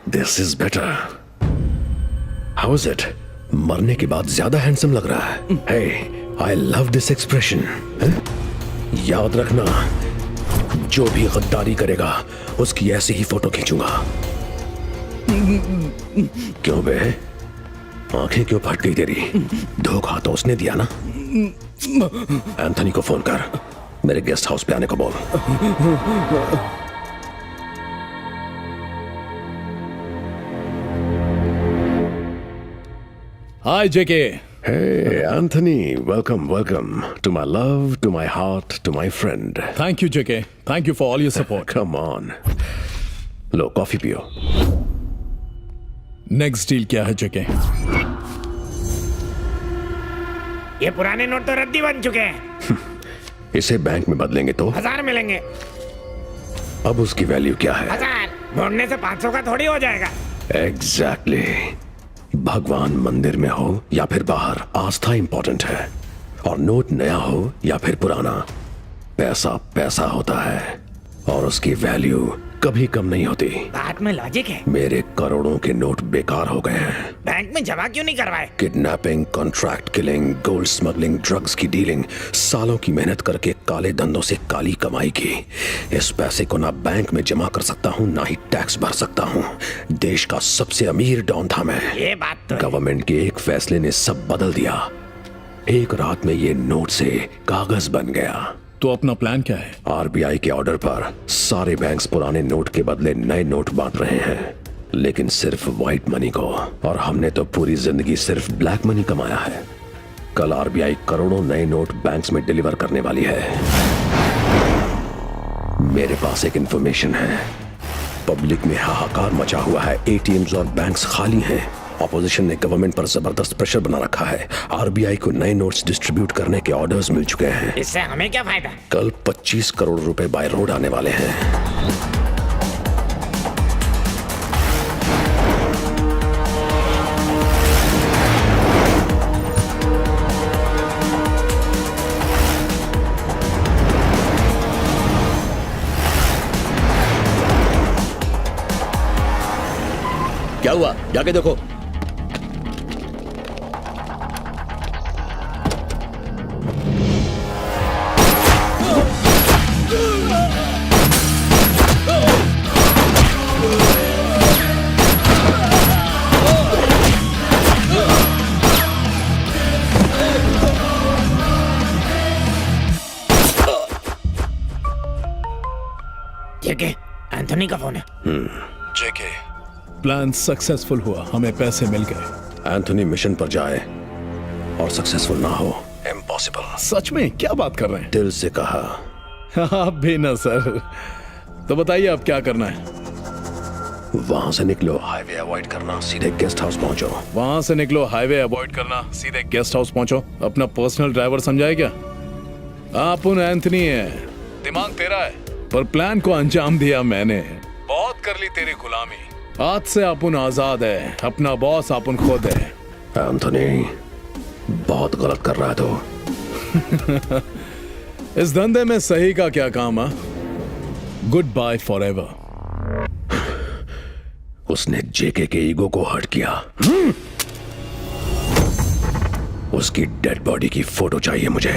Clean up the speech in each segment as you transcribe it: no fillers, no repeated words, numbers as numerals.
This is better. How is it? मरने के बाद ज्यादा हैंडसम लग रहा है। हे, आई लव दिस एक्सप्रेशन। याद रखना, जो भी गद्दारी करेगा उसकी ऐसी ही फोटो खींचूंगा। क्यों बे, आंखें क्यों फट गई तेरी? धोखा तो उसने दिया ना। एंथनी को फोन कर, मेरे गेस्ट हाउस पे आने को बोल। हाय जेके। Hey, Anthony, welcome, welcome to my love, to my heart, to my friend. Thank you JK, thank you for all your support. Come on. Low, coffee पियो। नेक्स्ट डील क्या है जेके? ये पुराने नोट तो रद्दी बन चुके हैं। इसे बैंक में बदलेंगे तो 1000 मिलेंगे। अब उसकी वैल्यू क्या है? 1000 मोड़ने से 500 का थोड़ी हो जाएगा। एग्जैक्टली। भगवान मंदिर में हो या फिर बाहर, आस्था इंपॉर्टेंट है। और नोट नया हो या फिर पुराना, पैसा पैसा होता है और उसकी वैल्यू कभी कम नहीं होती। बात में लॉजिक है। मेरे करोड़ों के नोट बेकार हो गए हैं। बैंक में जमा क्यों नहीं करवाए? Kidnapping, contract killing, gold smuggling, drugs की डीलिंग, सालों की मेहनत करके काले धंधों से काली कमाई की। इस पैसे को ना बैंक में जमा कर सकता हूँ, ना ही टैक्स भर सकता हूँ। देश का सबसे अमीर डॉन था मैं। ये बात तो है। गवर्नमेंट के एक फैसले ने सब बदल दिया। एक रात में ये नोट से कागज बन गया। तो अपना प्लान क्या है? आरबीआई के ऑर्डर पर सारे बैंक्स पुराने नोट के बदले नए नोट बांट रहे हैं, लेकिन सिर्फ व्हाइट मनी को। और हमने तो पूरी जिंदगी सिर्फ ब्लैक मनी कमाया है। कल आरबीआई करोड़ों नए नोट बैंक्स में डिलीवर करने वाली है। मेरे पास एक इंफॉर्मेशन है। पब्लिक में हाहाकार मचा हुआ है। एटीएम्स और बैंक्स खाली हैं। ऑपोजिशन ने गवर्नमेंट पर जबरदस्त प्रेशर बना रखा है। आरबीआई को नए नोट्स डिस्ट्रीब्यूट करने के ऑर्डर्स मिल चुके हैं। इससे हमें क्या फायदा? कल 25 करोड़ रुपए बाय रोड आने वाले हैं। क्या हुआ? जाके देखो। ठीक है, एंथनी का फोन है। जेके, प्लान सक्सेसफुल हुआ, हमें पैसे मिल गए। एंथनी मिशन पर जाए और सक्सेसफुल ना हो, इम्पॉसिबल। सच में? क्या बात कर रहे हैं? दिल से कहा। आप भी ना सर। तो बताइए अब क्या करना है? वहां से निकलो, हाईवे अवॉइड करना, सीधे गेस्ट हाउस पहुंचो। वहां से निकलो, हाईवे अवॉइड करना, सीधे गेस्ट हाउस पहुंचो। अपना पर्सनल ड्राइवर समझाए क्या? आप उन एंथनी है, दिमाग तेरा है, पर प्लान को अंजाम दिया मैंने। बहुत कर ली तेरी गुलामी। आज से अपन आजाद है, अपना बॉस अपन खुद है। एंथनी, बहुत गलत कर रहा है तो। इस धंधे में सही का क्या काम है? Good bye for ever. उसने जेके के ईगो को हर्ट किया। उसकी डेड बॉडी की फोटो चाहिए मुझे।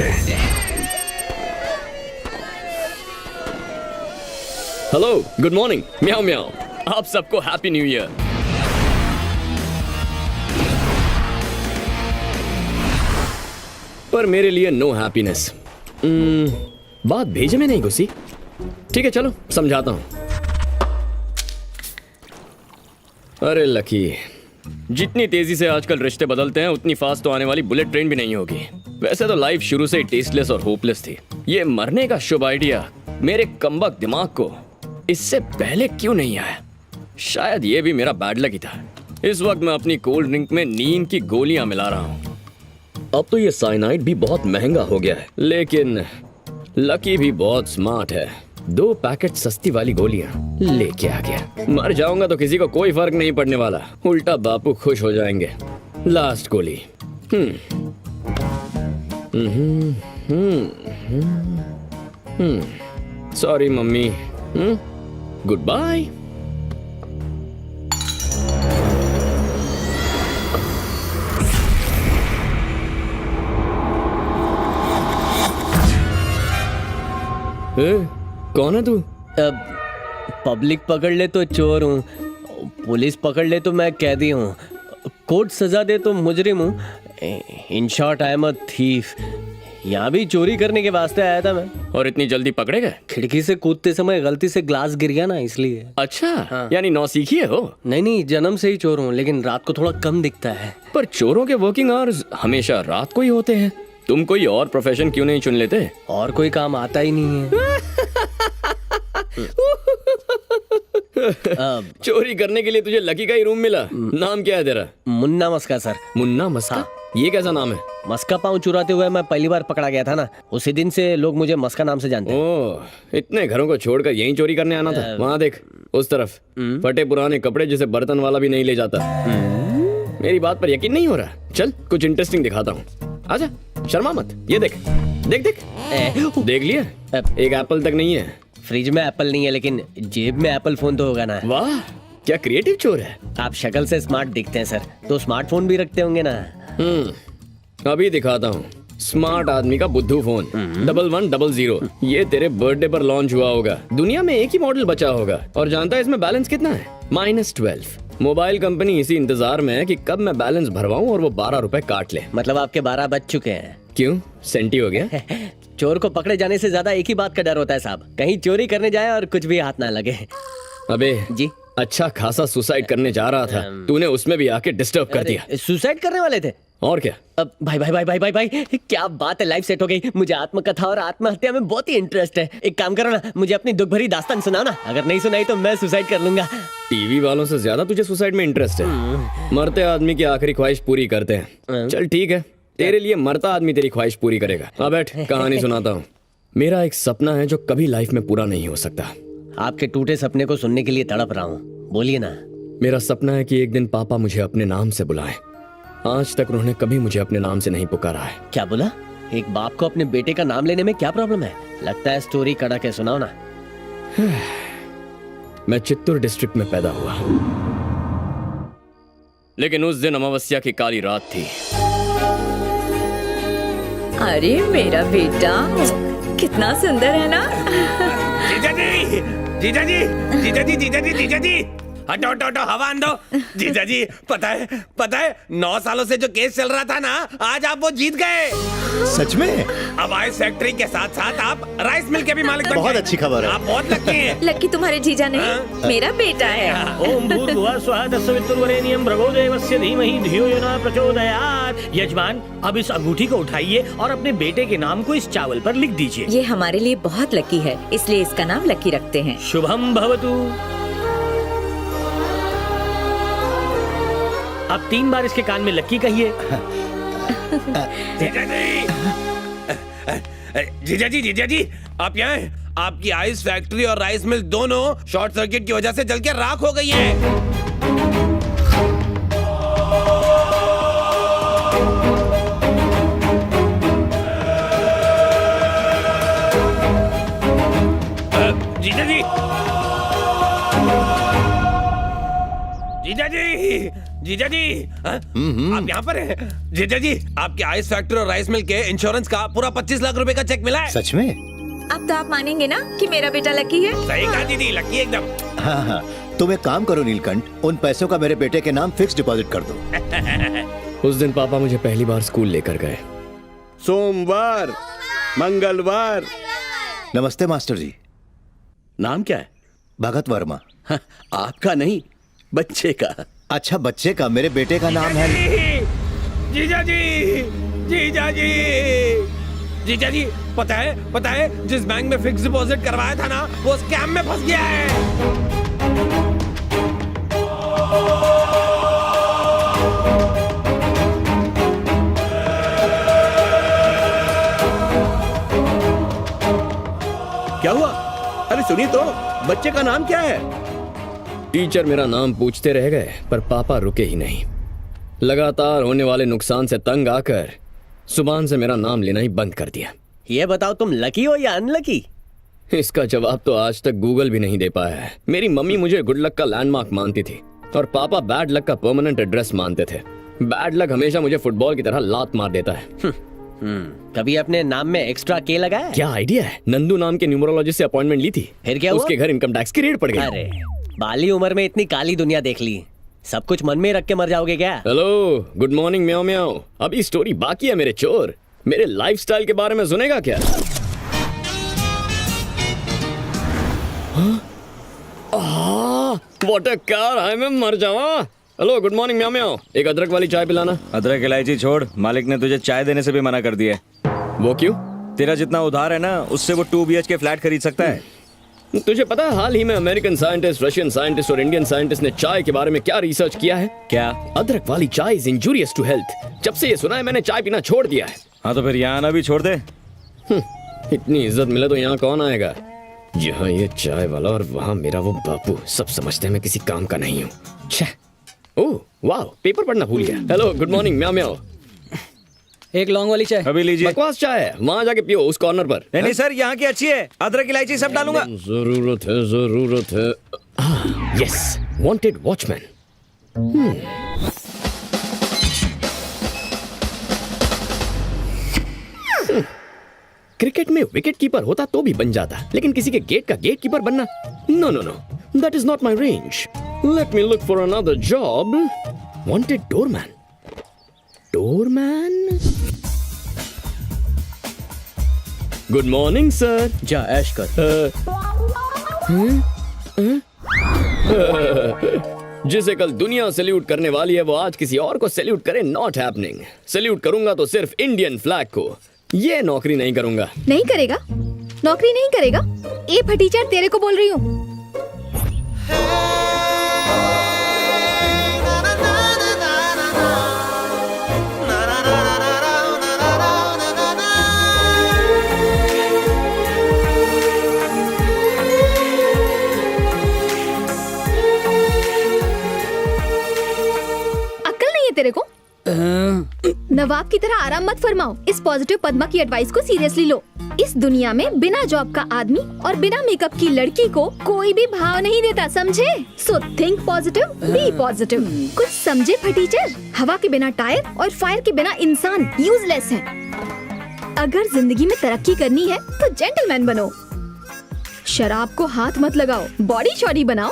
Hello, good morning. Meow meow. आप सबको हैप्पी न्यू ईयर। पर मेरे लिए नो हैप्पीनेस। बात भेजे में नहीं घुसी। ठीक है, चलो समझाता हूं। अरे लकी, जितनी तेजी से आजकल रिश्ते बदलते हैं उतनी फास्ट तो आने वाली बुलेट ट्रेन भी नहीं होगी। वैसे तो लाइफ शुरू से ही टेस्टलेस और होपलेस थी। ये मरने का शुभ आइडिया मेरे कमबख्त दिमाग को इससे पहले क्यों नहीं आया? शायद ये भी मेरा बैड लक ही था। इस वक्त मैं अपनी कोल्ड ड्रिंक में नींद की गोलियां मिला रहा हूं। अब तो ये साइनाइड भी बहुत महंगा हो गया है, लेकिन लकी भी बहुत स्मार्ट है। 2 पैकेट सस्ती वाली गोलियां लेके आ गया। मर जाऊंगा तो किसी को कोई फर्क नहीं पड़ने वाला, उल्टा बापू खुश हो जाएंगे। लास्ट गोली। Sorry mummy. Good bye. कौन है तू? पब्लिक पकड़ ले तो चोर हूँ, पुलिस पकड़ ले तो मैं कैदी हूँ, कोर्ट सजा दे तो मुजरिम हूँ। In short I am a thief. यहाँ भी चोरी करने के वास्ते आया था मैं। और इतनी जल्दी पकड़े गए? खिड़की से कूदते समय गलती से ग्लास गिर गया ना, इसलिए। अच्छा, यानी नौसीखी है हो? नहीं, जन्म से ही चोर हूँ, लेकिन रात को थोड़ा कम दिखता है। पर चोरों के वर्किंग आवर्स हमेशा रात को ही होते हैं। तुम कोई और प्रोफेशन क्यों नहीं चुन लेते? और कोई काम आता ही नहीं है। चोरी करने के लिए तुझे लकी का ही रूम मिला। नाम क्या है तेरा? मुन्ना मस्का सर। मुन्ना मस्का? ये कैसा नाम है? मस्का पाँव चुराते हुए मैं पहली बार पकड़ा गया था ना, उसी दिन से लोग मुझे मस्का नाम से जानते हैं। ओह, इतने घरों को छोड़कर यहीं चोरी करने आना था? वहाँ देख, उस तरफ फटे पुराने कपड़े जिसे बर्तन वाला भी नहीं ले जाता। मेरी बात पर यकीन नहीं हो रहा? चल कुछ इंटरेस्टिंग दिखाता हूँ, आजा, शर्मा मत। ये देख देख देख, देख लिया? एक एप्पल तक नहीं है। फ्रिज में एप्पल नहीं है, लेकिन जेब में एप्पल फोन तो होगा ना। वाह, क्या क्रिएटिव चोर है। आप शक्ल से स्मार्ट दिखते हैं सर, तो स्मार्टफोन भी रखते होंगे ना। अभी दिखाता हूँ स्मार्ट आदमी का बुद्धू फोन। 1100। ये तेरे बर्थडे पर लॉन्च हुआ होगा। दुनिया में एक ही मॉडल बचा होगा। और जानता है इसमें बैलेंस कितना है? -12। मोबाइल कंपनी इसी इंतजार में है कि कब मैं बैलेंस भरवाऊं और वो 12 रुपए काट ले। मतलब आपके 12 बज चुके हैं। क्यों, सेंटी हो गया? चोर को पकड़े जाने से ज्यादा एक ही बात का डर होता है साहब, कहीं चोरी करने जाए और कुछ भी हाथ ना लगे। अबे जी, अच्छा खासा सुसाइड करने जा रहा था, तूने उसमें भी आके डिस्टर्ब कर दिया। सुसाइड करने वाले थे? और क्या? अब भाई भाई भाई भाई भाई भाई क्या बात है, लाइफ सेट हो गई। मुझे आत्मकथा और आत्महत्या में बहुत ही इंटरेस्ट है। एक काम करो ना, मुझे अपनी दुख भरी दास्तान सुनाओ ना। अगर नहीं सुनाई तो मैं सुसाइड कर लूंगा। टीवी वालों से ज्यादा तुझे सुसाइड में इंटरेस्ट है। मरते आदमी की आखिरी ख्वाहिश पूरी करते हैं। चल ठीक है, तेरे लिए मरता आदमी तेरी ख्वाहिश पूरी करेगा। अब बैठ, कहानी सुनाता हूँ। मेरा एक सपना है जो कभी लाइफ में पूरा नहीं हो सकता। आपके टूटे सपने को सुनने के लिए तड़प रहा हूँ, बोलिए ना। मेरा सपना है कि एक दिन पापा मुझे अपने नाम से बुलाएं। आज तक उन्होंने कभी मुझे अपने नाम से नहीं पुकारा है। क्या बोला? एक बाप को अपने बेटे का नाम लेने में क्या प्रॉब्लम है? लगता है स्टोरी कड़क है, सुनाओ ना। मैं चित्तूर डिस्ट्रिक्ट में पैदा हुआ, लेकिन उस दिन अमावस्या की काली रात थी। अरे मेरा बेटा कितना सुंदर है ना। जीजा जी, जीजा जी, जीजा जी, जीजा जी, जीजा जी, हटो हटो हटो, हवा आन दो। जीजा जी, पता है 9 सालों से जो केस चल रहा था ना, आज आप वो जीत गए। सच में? अब आइस फैक्ट्री के साथ साथ आप राइस मिल के भी मालिक बन गए। बहुत अच्छी खबर है। आप बहुत लकी हैं। लक्की तुम्हारे जीजा नहीं, मेरा बेटा है। ओम भूर्भुवः स्वः तत्सवितुर्वरेण्यं भर्गो देवस्य धीमहि धियो यो न प्रचोदयात्। यजमान, अब इस अंगूठी को उठाइए और अपने बेटे के नाम को इस चावल पर लिख दीजिए। ये हमारे लिए बहुत लकी है, इसलिए इसका नाम लकी रखते हैं। शुभम भवतु। अब 3 बार इसके कान में लक्की कहिए। जीजा जी, जीजा जी, जीजा जी, आप यहाँ हैं? आपकी आइस फैक्ट्री और राइस मिल दोनों शॉर्ट सर्किट की वजह से जल के राख हो गई हैं। जीजा जी, जीजा जी, जीजा जी, आप यहाँ पर हैं? जीजा जी, आपकी आइस फैक्ट्री और राइस मिल के इंश्योरेंस का पूरा 25 लाख रुपए का चेक मिला है। सच में? अब तो आप मानेंगे ना कि मेरा बेटा लकी है। सही कहा दीदी, लकी एकदम। हाँ, तुम एक काम करो नीलकंठ, उन पैसों का मेरे बेटे के नाम फिक्स डिपॉजिट कर दो। उस दिन पापा मुझे पहली बार स्कूल लेकर गए। सोमवार, मंगलवार। नमस्ते मास्टर जी। नाम क्या है? भगत वर्मा। आपका नहीं, बच्चे का। अच्छा, बच्चे का? मेरे बेटे का नाम है। जीजा जी, जीजा जी, जीजा जी, पता है जिस बैंक में फिक्स डिपॉजिट करवाया था ना, वो स्कैम में फंस गया है। क्या हुआ? अरे सुनिए तो, बच्चे का नाम क्या है? टीचर मेरा नाम पूछते रह गए, पर पापा रुके ही नहीं। लगातार होने वाले नुकसान से तंग आकर सुभान से मेरा नाम लेना ही बंद कर दिया। ये बताओ, तुम लकी हो या अनलकी? इसका जवाब तो आज तक गूगल भी नहीं दे पाया है। मेरी मम्मी मुझे गुड लक का लैंडमार्क मानती थी और पापा बैड लक का परमानेंट एड्रेस मानते थे। बैड लक हमेशा मुझे फुटबॉल की तरह लात मार देता है। कभी अपने नाम में एक्स्ट्रा के लगाया है? क्या आइडिया है? नंदू नाम के न्यूमरोलॉजिस्ट से अपॉइंटमेंट ली थी। फिर क्या हुआ? उसके घर इनकम टैक्स की रेड पड़ गई। अरे बाली उम्र में इतनी काली दुनिया देख ली, सब कुछ मन में रख के मर जाओगे क्या? हेलो, गुड मॉर्निंग म्याओ म्याओ। अभी स्टोरी बाकी है मेरे चोर। मेरे लाइफस्टाइल के बारे में सुनेगा क्या? व्हाट अ कार, आई मैं मर जावा। हेलो, गुड मॉर्निंग म्याओ म्याओ। एक अदरक वाली चाय पिलाना। अदरक इलायची छोड़, मालिक ने तुझे चाय देने से भी मना कर दिया है। वो क्यों? तेरा जितना उधार है ना, उससे वो 2 BHK फ्लैट खरीद सकता है। तुझे पता है हाल ही में अमेरिकन साइंटिस्ट, रशियन साइंटिस्ट और इंडियन साइंटिस्ट ने चाय के बारे में क्या रिसर्च किया है? क्या? अदरक वाली चाय इज इंजूरियस टू हेल्थ। जब से ये सुना है मैंने चाय पीना छोड़ दिया है। हाँ तो फिर यहाँ आना भी छोड़ दे। इतनी इज्जत मिले तो यहाँ कौन आएगा? यहाँ ये चाय वाला और वहाँ मेरा वो बापू, सब समझते हैं मैं किसी काम का नहीं हूँ। छे। ओह वाह, पेपर पढ़ना भूल गया। हेलो, गुड मॉर्निंग म्याओ म्याओ। एक लॉन्ग वाली चाय। अभी लीजिए। बकवास चाय है, वहाँ जाके पियो उस कॉर्नर पर। नहीं सर, यहाँ की अच्छी है, अदरक इलायची सब डालूंगा। जरूरत है, जरूरत है। Yes, wanted watchman. क्रिकेट में विकेट कीपर होता तो भी बन जाता, लेकिन किसी के गेट का गेट कीपर बनना, no no no, that is not my range. Let me look for another job. Wanted doorman. Doorman. Good morning sir. जा ऐश कर। जिसे कल दुनिया सैल्यूट करने वाली है वो आज किसी और को सैल्यूट करे, नॉट हैपनिंग। सैल्यूट करूंगा तो सिर्फ इंडियन फ्लैग को, ये नौकरी नहीं करूंगा। नहीं करेगा? नौकरी नहीं करेगा? ए फटीचर, तेरे को बोल रही हूँ। अक्ल नहीं है तेरे को? नवाब की तरह आराम मत फरमाओ। इस पॉजिटिव पद्मा की एडवाइस को सीरियसली लो। इस दुनिया में बिना जॉब का आदमी और बिना मेकअप की लड़की को कोई भी भाव नहीं देता, समझे? So think positive, be positive. कुछ समझे फटीचर? हवा के बिना टायर और फायर के बिना इंसान यूजलेस है। अगर जिंदगी में तरक्की करनी है तो जेंटलमैन बनो। शराब को हाथ मत लगाओ, बॉडी शॉडी बनाओ।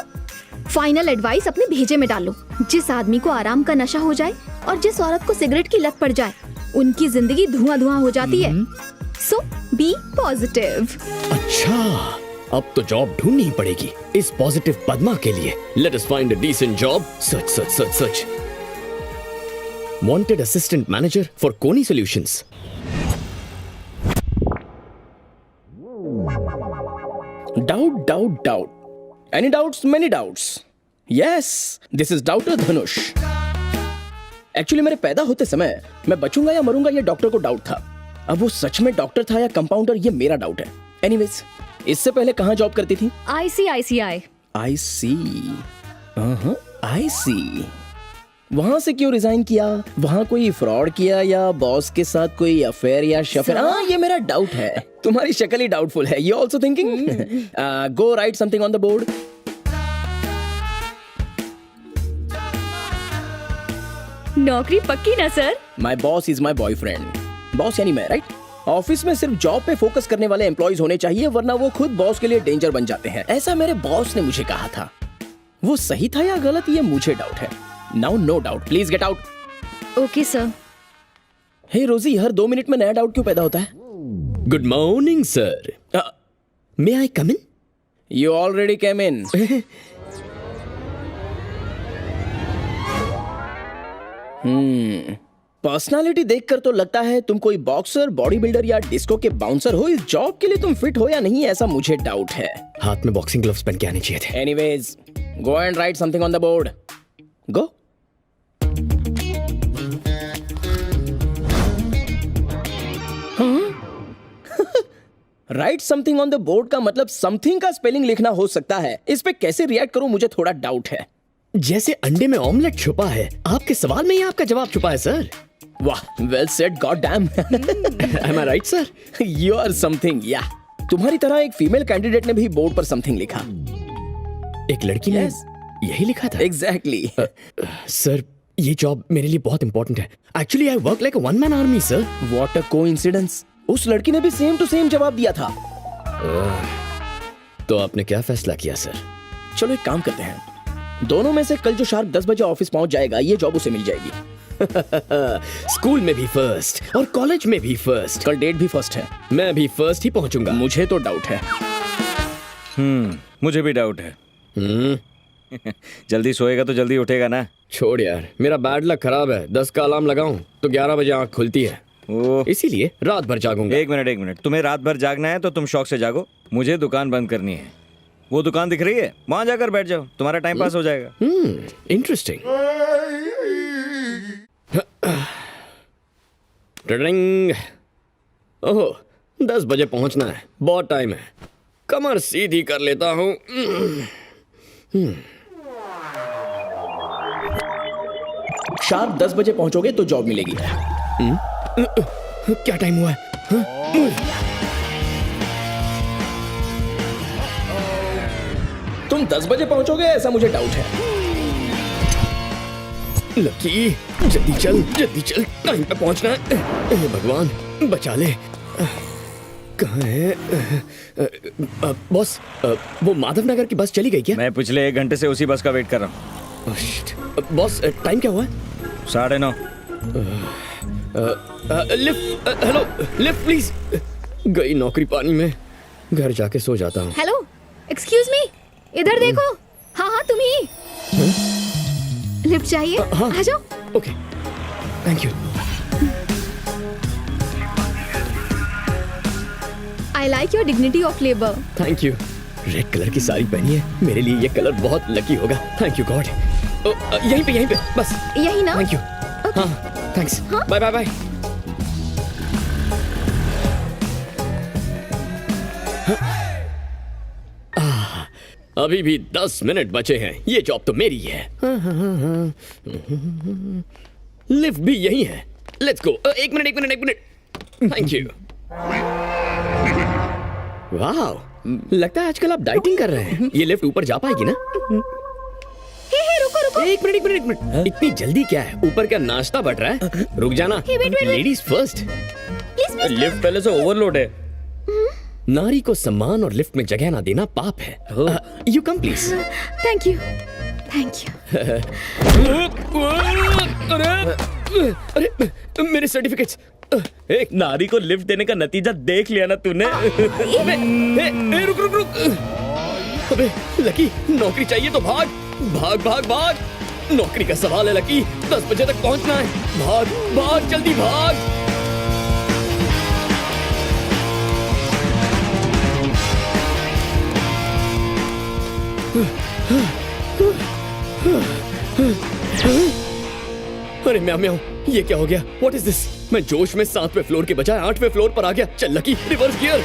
फाइनल एडवाइस अपने भेजे में डालो। जिस आदमी को आराम का नशा हो जाए और जिस औरत को सिगरेट की लत पड़ जाए, उनकी जिंदगी धुआं धुआं हो जाती है। सो बी पॉजिटिव। अच्छा, अब तो जॉब ढूंढनी पड़ेगी इस पॉजिटिव पद्मा के लिए। Let us find a decent job. Search search search search. Wanted assistant manager for Koni solutions. Doubt, doubt, doubt. Any doubts? Many doubts. Yes, this is Doubter Dhanush. Actually मेरे पैदा होते समय मैं बचूंगा या मरूंगा ये डॉक्टर को डाउट था। अब वो सच में डॉक्टर था या कंपाउंडर, ये मेरा डाउट है। एनीवेज, इससे पहले कहाँ जॉब करती थी? ICICI। आई सी, आई सी। वहां से क्यों रिजाइन किया? वहां कोई फ्रॉड किया या बॉस के साथ कोई अफेयर या शफेयर? हाँ, ये मेरा डाउट है। तुम्हारी शक्ल ही डाउटफुल है। You also thinking? Go right something on the board. नौकरी पक्की ना sir? My boss is my boyfriend. Boss यानी मैं, राइट? ऑफिस में सिर्फ जॉब पे फोकस करने वाले एम्प्लॉयज होने चाहिए, वरना वो खुद बॉस के लिए डेंजर बन जाते हैं। ऐसा मेरे बॉस ने मुझे कहा था। वो सही था या गलत, ये मुझे डाउट है। Now no doubt, please get out. Okay sir. Hey Rosie, हर 2 मिनट में नया डाउट क्यों पैदा होता है? Good morning sir. May I come in? You already came in. Personality देखकर तो लगता है तुम कोई बॉक्सर, बॉडी बिल्डर या डिस्को के बाउंसर हो। इस जॉब के लिए तुम फिट हो या नहीं, ऐसा मुझे डाउट है। हाथ में बॉक्सिंग ग्लव्स पहन के आने चाहिए थे। Anyways, go and right something on the board. Go. Right something on the board का मतलब समथिंग का स्पेलिंग लिखना हो सकता है। इस पे कैसे रिएक्ट करूं, मुझे थोड़ा डाउट है। जैसे अंडे में ऑमलेट छुपा है, आपके सवाल में ही आपका जवाब छुपा है सर। वाह, well said, god damn. Am I right, sir? You are something, yeah. तुम्हारी तरह एक फीमेल कैंडिडेट ने भी बोर्ड पर समथिंग लिखा। एक लड़की ने Yes. यही लिखा था? एग्जैक्टली। सर, ये जॉब मेरे लिए बहुत इंपॉर्टेंट है. Actually I work like one man army sir. What a coincidence. उस लड़की ने भी सेम टू सेम जवाब दिया था. तो आपने क्या फैसला किया सर? चलो एक काम करते हैं, दोनों में से कल जो शार्प 10 बजे ऑफिस पहुंच जाएगा ये जॉब उसे मिल जाएगी. स्कूल में भी फर्स्ट और कॉलेज में भी फर्स्ट. कल डेट भी फर्स्ट है. मैं भी फर्स्ट ही पहुंचूंगा. मुझे तो डाउट है. मुझे भी डाउट है. जल्दी सोएगा तो जल्दी उठेगा ना. छोड़ यार, मेरा बैड लक खराब है. 10 का अलार्म लगाऊं तो 11 बजे आंख खुलती है. ओह, इसीलिए रात भर जागूंगा. एक मिनट. तुम्हें रात भर जागना है तो तुम शौक से जागो. मुझे दुकान बंद करनी है. वो दुकान दिख रही है, वहां जाकर बैठ जाओ. तुम्हारा टाइम पास हो जाएगा. इंटरेस्टिंग. ट्रिंग. ओह, 10 बजे पहुंचना है. बहुत टाइम है. कमर सीधी कर लेता हूं. शार्प 10 बजे पहुंचोगे तो जॉब मिलेगी. क्या टाइम हुआ है? तुम 10 बजे पहुंचोगे ऐसा मुझे डाउट है. लकी, जल्दी चल. टाइम पे पहुंचना है. हे भगवान, बचा ले. कहाँ है? बॉस, वो माधव नगर की बस चली गई क्या? मैं पिछले 1 घंटे से उसी बस का वेट कर रहा हूँ. बॉस, टाइम क्या हुआ है? 9:30. लिफ्ट. Hello, lift please. गई नौकरी पानी में. घर जाके सो जाता हूँ. हेलो, एक्सक्यूज मी, इधर देखो. हाँ, तुम ही. लिफ्ट चाहिए? आ जाओ. Okay, thank you. I like your dignity of labour. Thank you. Red colour की साड़ी पहनी है. मेरे लिए ये कलर बहुत लकी होगा. Thank you God. यहीं पे बस. यही ना? Thank you. हाँ, थैंक्स. Bye bye bye. अभी भी 10 मिनट बचे हैं. ये जॉब तो मेरी है. लिफ्ट भी यही है. Let's go. एक मिनट. Thank you. वाह, लगता है आजकल आप डाइटिंग कर रहे हैं. ये लिफ्ट ऊपर जा पाएगी ना? रुको. एक मिनट. इतनी जल्दी क्या है? ऊपर क्या नाश्ता बट रहा है? रुक जाना. Ladies first. प्लीज. लिफ्ट पहले से ओवरलोड है. नारी को सम्मान और लिफ्ट में जगह ना देना पाप है. You come please. Thank you. अरे मेरे सर्टिफिकेट्स. एक नारी को लिफ्ट देने का नतीजा देख लिया ना तूने? रुक. अबे लकी, नौकरी चाहिए तो भाग. नौकरी का सवाल है लकी. 10 बजे तक पहुंचना है. भाग, जल्दी भाग. अरे म्याऊ, ये क्या हो गया? What is this? मैं जोश में 7वें फ्लोर के बजाय 8वें फ्लोर पर आ गया. चल लकी, रिवर्स गियर.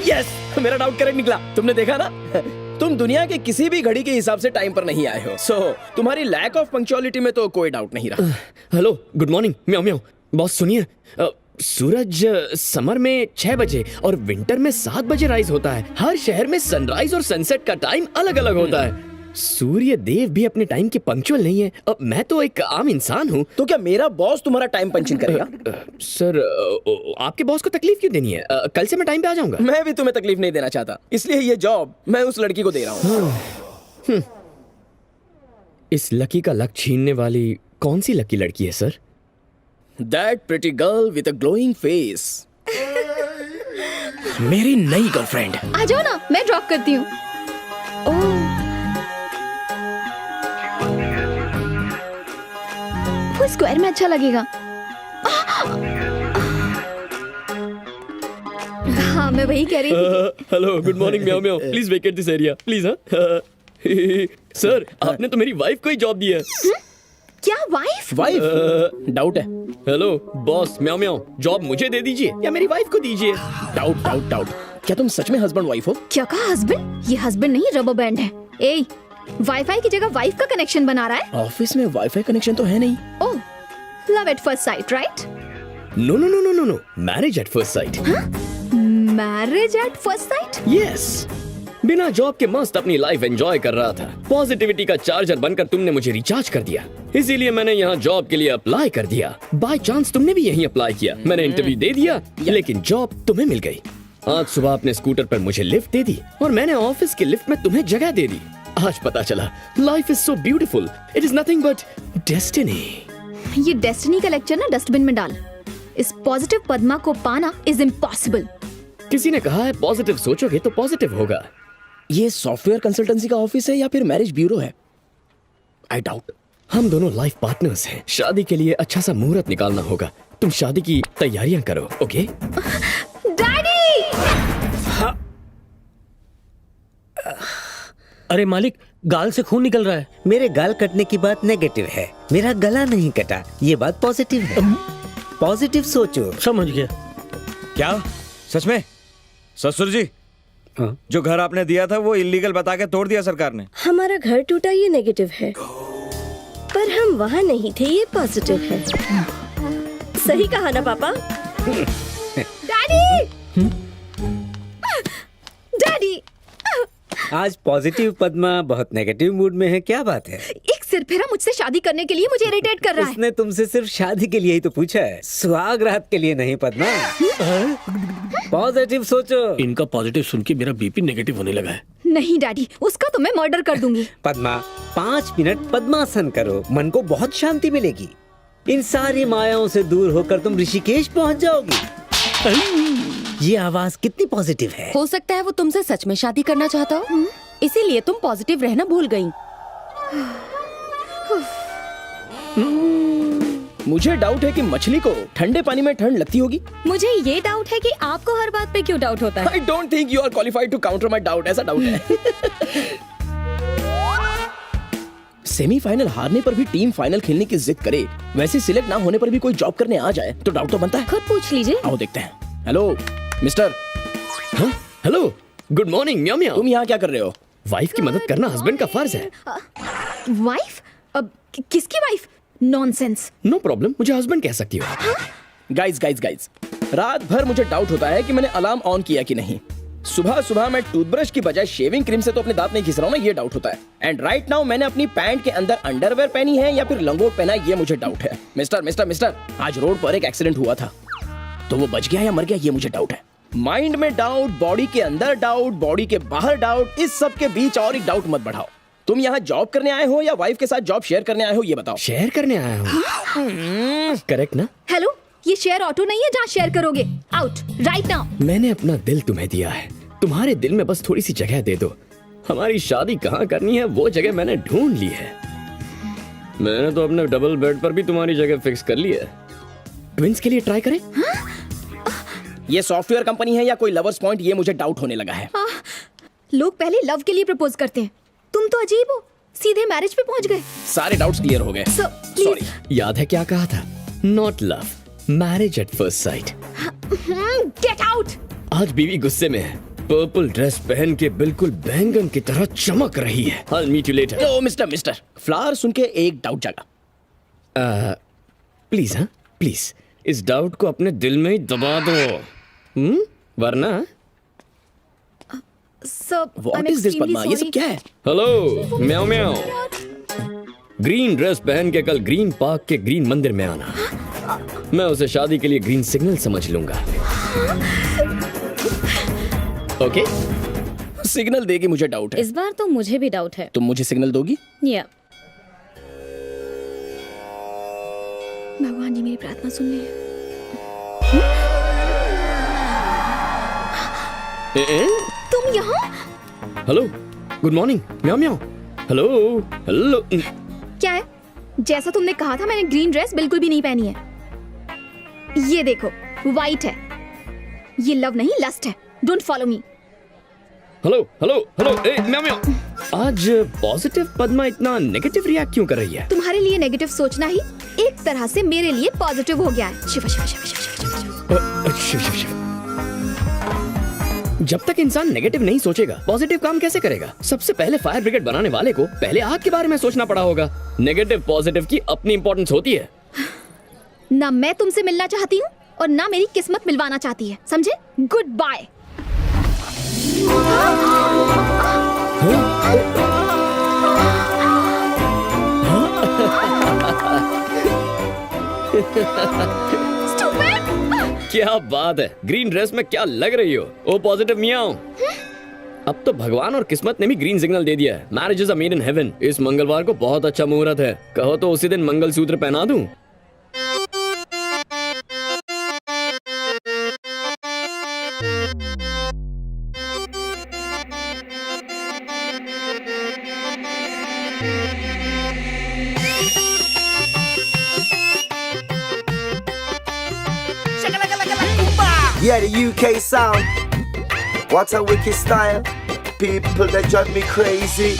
यस, मेरा डाउट करेक्ट निकला. तुमने देखा ना, तुम दुनिया के किसी भी घड़ी के हिसाब से टाइम पर नहीं आए हो. सो तुम्हारी लैक ऑफ पंक्चुअलिटी में तो कोई डाउट नहीं रहा. Hello, good morning. Meow. Boss सुनिए, सूरज समर में 6 बजे और विंटर में 7 बजे राइज होता है. हर शहर में सनराइज और सनसेट का टाइम अलग अलग होता है. सूर्य देव भी अपने टाइम के पंक्चुअल नहीं है. अब मैं तो एक आम इंसान हूँ. तो क्या मेरा बॉस तुम्हारा टाइम पंचिंग करेगा? सर, आपके बॉस को तकलीफ क्यों देनी है? कल से मैं टाइम पे आ जाऊंगा. मैं भी तुम्हें तकलीफ नहीं देना चाहता, इसलिए ये जॉब मैं उस लड़की को दे रहा हूँ. इस लकी का लक छीनने वाली कौन सी लकी लड़की है sir? That pretty girl with a glowing face. मेरी नई गर्लफ्रेंड. आ जाओ ना, मैं ड्रॉप करती हूँ. वो स्क्वायर में अच्छा लगेगा. हाँ, मैं वही कह रही थी. Hello, good morning meow. Please vacate this area please. Sir, आपने तो मेरी वाइफ को ही जॉब दी है. क्या वाइफ? डाउट है. हेलो बॉस, म्याऊ, जॉब मुझे दे दीजिए या मेरी वाइफ को दीजिए. डाउट. क्या तुम सच में हस्बैंड वाइफ हो? क्या कहा हस्बैंड? ये हस्बैंड नहीं, रबर बैंड है. ए, वाईफाई की जगह वाइफ का कनेक्शन बना रहा है. ऑफिस में वाईफाई कनेक्शन तो है नहीं. Oh, love at first sight, right? No. Marriage at first sight. Marriage at first sight? Yes. बिना जॉब के मस्त अपनी लाइफ एंजॉय कर रहा था। पॉजिटिविटी का चार्जर बनकर तुमने मुझे रिचार्ज कर दिया, इसीलिए मैंने यहाँ जॉब के लिए अप्लाई कर दिया। बाय चांस तुमने भी यहीं अप्लाई किया, मैंने इंटरव्यू दे दिया, लेकिन जॉब तुम्हें मिल गई। आज सुबह अपने स्कूटर पर मुझे लिफ्ट दे दी और मैंने ऑफिस के लिफ्ट में तुम्हें जगह दे दी। आज पता चला life is so beautiful, it is nothing but destiny. ये डेस्टिनी का लेक्चर ना डस्टबिन में डाल। इस पॉजिटिव पद्मा को पाना इज इम्पॉसिबल। किसी ने कहा है पॉजिटिव सोचोगे तो पॉजिटिव होगा। ये सॉफ्टवेयर कंसल्टेंसी का ऑफिस है या फिर मैरिज ब्यूरो है? I doubt. हम दोनों लाइफ पार्टनर्स हैं। शादी के लिए अच्छा सा मुहूर्त निकालना होगा। तुम शादी की तैयारियां करो, ओके? डैडी! अरे मालिक, गाल से खून निकल रहा है। मेरे गाल कटने की बात नेगेटिव है, मेरा गला नहीं कटा, ये बात पॉजिटिव है। पॉजिटिव सोचो। समझ गया। क्या सच में? ससुर जी, हाँ? जो घर आपने दिया था वो इलीगल बता के तोड़ दिया सरकार ने। हमारा घर टूटा ये नेगेटिव है, पर हम वहाँ नहीं थे ये पॉजिटिव है। सही कहा ना पापा? डैडी! डैडी! आज पॉजिटिव पद्मा बहुत नेगेटिव मूड में है, क्या बात है? एक सिरफिरा मुझसे शादी करने के लिए मुझे इरिटेट कर रहा है। उसने तुमसे सिर्फ शादी के लिए ही तो पूछा है, सुहागरात के लिए नहीं पद्मा। पॉजिटिव सोचो। इनका पॉजिटिव सुन के मेरा बीपी नेगेटिव होने लगा है। नहीं डैडी, उसका तो मैं मर्डर कर दूंगी। पद्मा 5 मिनट पद्मासन करो, मन को बहुत शांति मिलेगी। इन सारी मायाओं से दूर होकर तुम ऋषिकेश पहुंच जाओगी। ये आवाज कितनी पॉजिटिव है। हो सकता है वो तुमसे सच में शादी करना चाहता हो, इसीलिए तुम पॉजिटिव रहना भूल गई। मुझे डाउट है कि मछली को ठंडे पानी में ठंड लगती होगी। मुझे ये डाउट है कि आपको हर बात पे क्यों डाउट होता है। I don't think you are qualified to counter my doubt. ऐसा डाउट है। सेमीफाइनल हारने पर भी टीम फाइनल खेलने की जिद करे, वैसे सिलेक्ट ना होने पर भी कोई जॉब करने आ जाए तो डाउट तो बनता है। खुद पूछ लीजिए। आओ देखते हैं। Hello mister. हाँ, हेलो, गुड मॉर्निंग। म्याऊ म्याऊ। तुम यहाँ क्या कर रहे हो? वाइफ की मदद करना हस्बैंड का फर्ज है। वाइफ? अब किसकी वाइफ? नॉनसेंस। नो प्रॉब्लम, मुझे हस्बैंड कह सकती हो। गाइज गाइज गाइज, रात भर मुझे डाउट होता है कि मैंने अलार्म ऑन किया कि नहीं। सुबह सुबह मैं टूथब्रश की बजाय शेविंग क्रीम से तो अपने दांत नहीं घिस रहा हूँ ना, ये डाउट होता है। एंड राइट नाउ मैंने अपनी पैंट के अंदर अंडरवेयर पहनी है या फिर लंगोट पहना है, ये मुझे डाउट है। मिस्टर मिस्टर मिस्टर, आज रोड पर एक एक्सीडेंट हुआ था, तो वो बच गया या मर गया ये मुझे डाउट है। माइंड में डाउट, बॉडी के अंदर डाउट, बॉडी के बाहर डाउट, इस सब के बीच और एक डाउट मत बढ़ाओ। तुम यहाँ जॉब करने आए हो या वाइफ के साथ जॉब शेयर करने आए हो, ये बताओ। शेयर करने आया हूँ। करेक्ट ना? हेलो, ये शेयर ऑटो नहीं है जहाँ शेयर करोगे। Out right now. मैंने अपना दिल तुम्हें दिया है, तुम्हारे दिल में बस थोड़ी सी जगह दे दो। हमारी शादी कहाँ करनी है वो जगह मैंने ढूंढ ली है। मैंने तो अपने डबल बेड पर भी तुम्हारी जगह फिक्स कर ली है। ट्विंस के लिए ट्राई करें? ये सॉफ्टवेयर कंपनी है या कोई लवर्स पॉइंट, ये मुझे डाउट होने लगा है। लोग पहले लव के लिए प्रपोज करते हैं, तुम तो अजीब हो, सीधे मैरिज पे पहुंच गए। सारे डाउट्स क्लियर हो गए। सॉरी। याद है क्या कहा था? Not love, marriage at first site. Get out. आज बीवी गुस्से में है, पर्पल ड्रेस पहन के बिल्कुल बैंगन की तरह चमक रही है। I'll meet you later. Oh mister, flower सुन के एक डाउट जागा। प्लीज, हाँ प्लीज, इस डाउट को अपने दिल में ही दबा दो, वरना। What is this, Padma? ये सब क्या है? हेलो म्याऊ म्याऊ, ग्रीन ड्रेस पहन के कल ग्रीन पार्क के ग्रीन मंदिर में आना। मैं उसे शादी के लिए ग्रीन सिग्नल समझ लूंगा। ओके? सिग्नल देगी, मुझे डाउट है। इस बार तो मुझे भी डाउट है। तुम मुझे सिग्नल दोगी? या भगवान जी मेरी प्रार्थना सुन ले। तुम यहाँ? Hello, good morning meow meow. Hello hello. क्या है? जैसा तुमने कहा था, मैंने ग्रीन ड्रेस बिल्कुल भी नहीं पहनी है। ये देखो, वाइट है। ये लव नहीं, लस्ट है। Don't follow me. Hello hello hello, meow meow. आज पॉजिटिव पद्मा इतना नेगेटिव रिएक्ट क्यों कर रही है? तुम्हारे लिए नेगेटिव सोचना ही एक तरह से मेरे लिए पॉजिटिव हो गया है। शिवा शिवा शिवा शिवा शिवा शिव शिव शिव। जब तक इंसान नेगेटिव नहीं सोचेगा, पॉजिटिव काम कैसे करेगा? सबसे पहले फायर ब्रिगेड बनाने वाले को पहले आग के बारे में सोचना पड़ा होगा। नेगेटिव पॉजिटिव की अपनी इंपॉर्टेंस होती है। ना मैं तुमसे मिलना चाहती हूँ और ना मेरी किस्मत मिलवाना चाहती है, समझे? Good bye. क्या बात है, ग्रीन ड्रेस में क्या लग रही हो। Oh positive meow. अब तो भगवान और किस्मत ने भी ग्रीन सिग्नल दे दिया है। Marriage is a made in heaven. इस मंगलवार को बहुत अच्छा मुहूर्त है, कहो तो उसी दिन मंगलसूत्र पहना दूं। Yeah, the UK sound. What a wicked style. People that drive me crazy.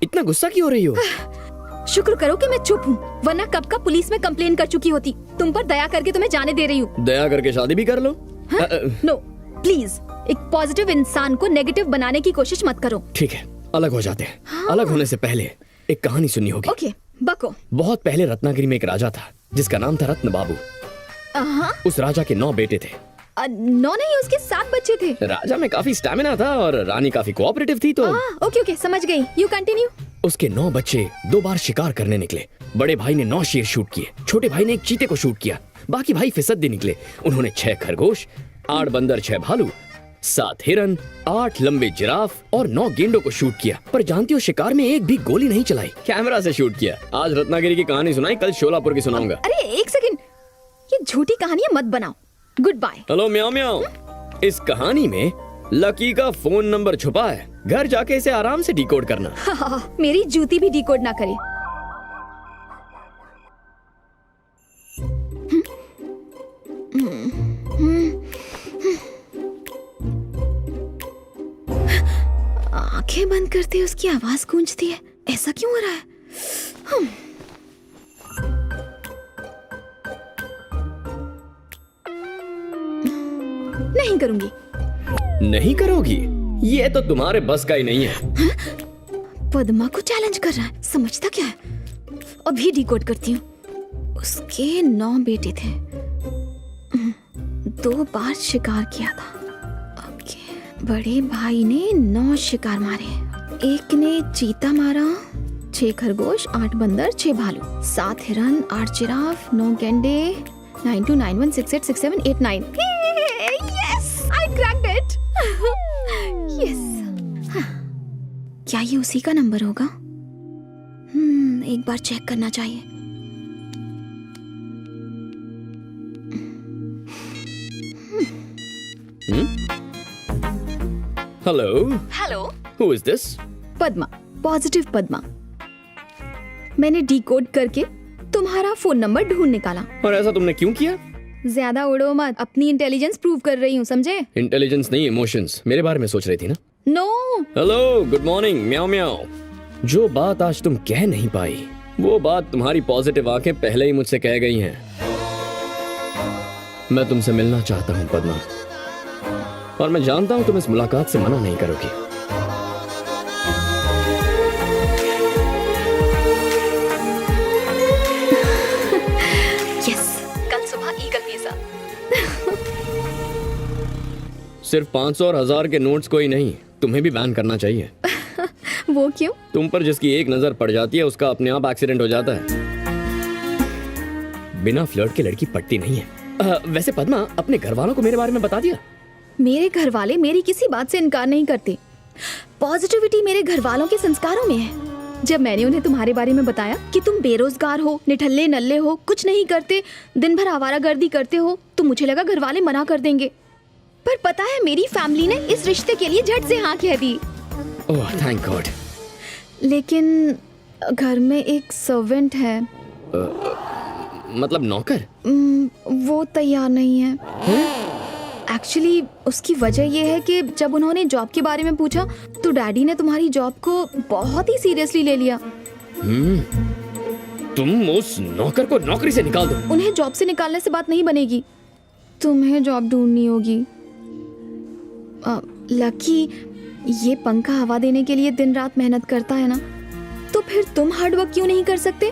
इतना गुस्सा क्यों हो रही हो? शुक्र करो कि मैं चुप हूँ, वरना कब का पुलिस में कंप्लेन कर चुकी होती। तुम पर दया करके तुम्हें जाने दे रही हूँ। दया करके शादी भी कर लो। नो प्लीज, एक पॉजिटिव इंसान को नेगेटिव बनाने की कोशिश मत करो। ठीक है, अलग हो जाते हैं। अलग होने से पहले एक कहानी सुननी होगी। ओके, बको। बहुत पहले रत्नागिरी में एक राजा था जिसका नाम था रत्न बाबू। उस राजा के 9 बेटे थे। 9 नहीं, उसके 7 बच्चे थे। राजा में काफी स्टैमिना था और रानी काफी कोऑपरेटिव थी तो ओके, समझ गई। You continue. उसके 9 बच्चे 2 बार शिकार करने निकले। बड़े भाई ने 9 शेर शूट किए, छोटे भाई ने एक चीते को शूट किया, बाकी भाई फिसड्डी निकले। उन्होंने 6 खरगोश, 8 बंदर, 6 भालू, 7 हिरन, 8 लंबे जिराफ और 9 गेंडों को शूट किया। पर जानती हो, शिकार में एक भी गोली नहीं चलाई, कैमरा से शूट किया। आज रत्नागिरी की कहानी सुनाई, कल शोलापुर की सुनाऊंगा। अरे एक सेकंड, ये झूठी कहानियां मत बनाओ। Good bye. Hello meow meow. इस कहानी में लकी का फोन नंबर छुपा है, घर जाके इसे आराम से डिकोड करना। मेरी जूती भी डिकोड ना करे। आंखें बंद करते उसकी आवाज गूंजती है। ऐसा क्यों हो रहा है? नहीं करूंगी। नहीं करोगी? ये तो तुम्हारे बस का ही नहीं है। पद्मा को चैलेंज कर रहा है, समझता क्या है? अभी डिकोड करती हूँ। उसके 9 बेटे थे, 2 बार शिकार किया था। ओके, बड़े भाई ने 9 शिकार मारे। एक ने चीता मारा, 6 खरगोश, 8 बंदर, 6 भालू, 7 हिरन, 8 जिराफ, 9 गेंडे, 9291686789। Yes, I cracked it. Yes. क्या ये उसी का नंबर होगा? एक बार चेक करना चाहिए। Hello, Who is this? Padma, positive Padma. मैंने डिकोड करके तुम्हारा फोन नंबर ढूंढ निकाला। और ऐसा तुमने क्यों किया? ज्यादा उड़ो मत, अपनी इंटेलिजेंस प्रूव कर रही हूँ, समझे? इंटेलिजेंस नहीं, इमोशंस। मेरे बारे में सोच रही थी ना? No. Hello, good morning meow म्याओ। जो बात आज तुम कह नहीं पाई, वो बात तुम्हारी पॉजिटिव आंखें पहले ही मुझसे कह गई हैं। मैं तुमसे मिलना चाहता हूँ पद्मा, और मैं जानता हूँ तुम इस मुलाकात से मना नहीं करोगी। सिर्फ 500 और 1000 के नोट्स को ही नहीं, तुम्हें भी बैन करना चाहिए। वो क्यों? तुम पर जिसकी एक नजर पड़ जाती है उसका अपने आप एक्सीडेंट हो जाता है। बिना फ्लर्ट के लड़की पटती नहीं है। वैसे पद्मा, अपने घर वालों को मेरे बारे में बता दिया? मेरे घर वाले मेरी किसी बात से इनकार नहीं करते। पॉजिटिविटी मेरे घर वालों के संस्कारों में है। जब मैंने उन्हें तुम्हारे बारे में बताया कि तुम बेरोजगार हो, निठल्ले नल्ले हो, कुछ नहीं करते, दिन भर आवारागर्दी करते हो, तो मुझे लगा घर वाले मना कर देंगे। पर पता है, मेरी फैमिली ने इस रिश्ते के लिए झट से हाँ कह दी। ओह, थैंक गॉड। लेकिन घर में एक सर्वेंट है। मतलब नौकर? वो तैयार नहीं है। एक्चुअली उसकी वजह ये है कि जब उन्होंने जॉब के बारे में पूछा तो डैडी ने तुम्हारी जॉब को बहुत ही सीरियसली ले लिया। तुम उस नौकर को नौकरी से निकाल दो। उन्हें जॉब से निकालने से बात नहीं बनेगी, तुम्हें जॉब ढूंढनी होगी। लकी, ये पंखा हवा देने के लिए दिन रात मेहनत करता है ना, तो फिर तुम हार्ड वर्क क्यों नहीं कर सकते?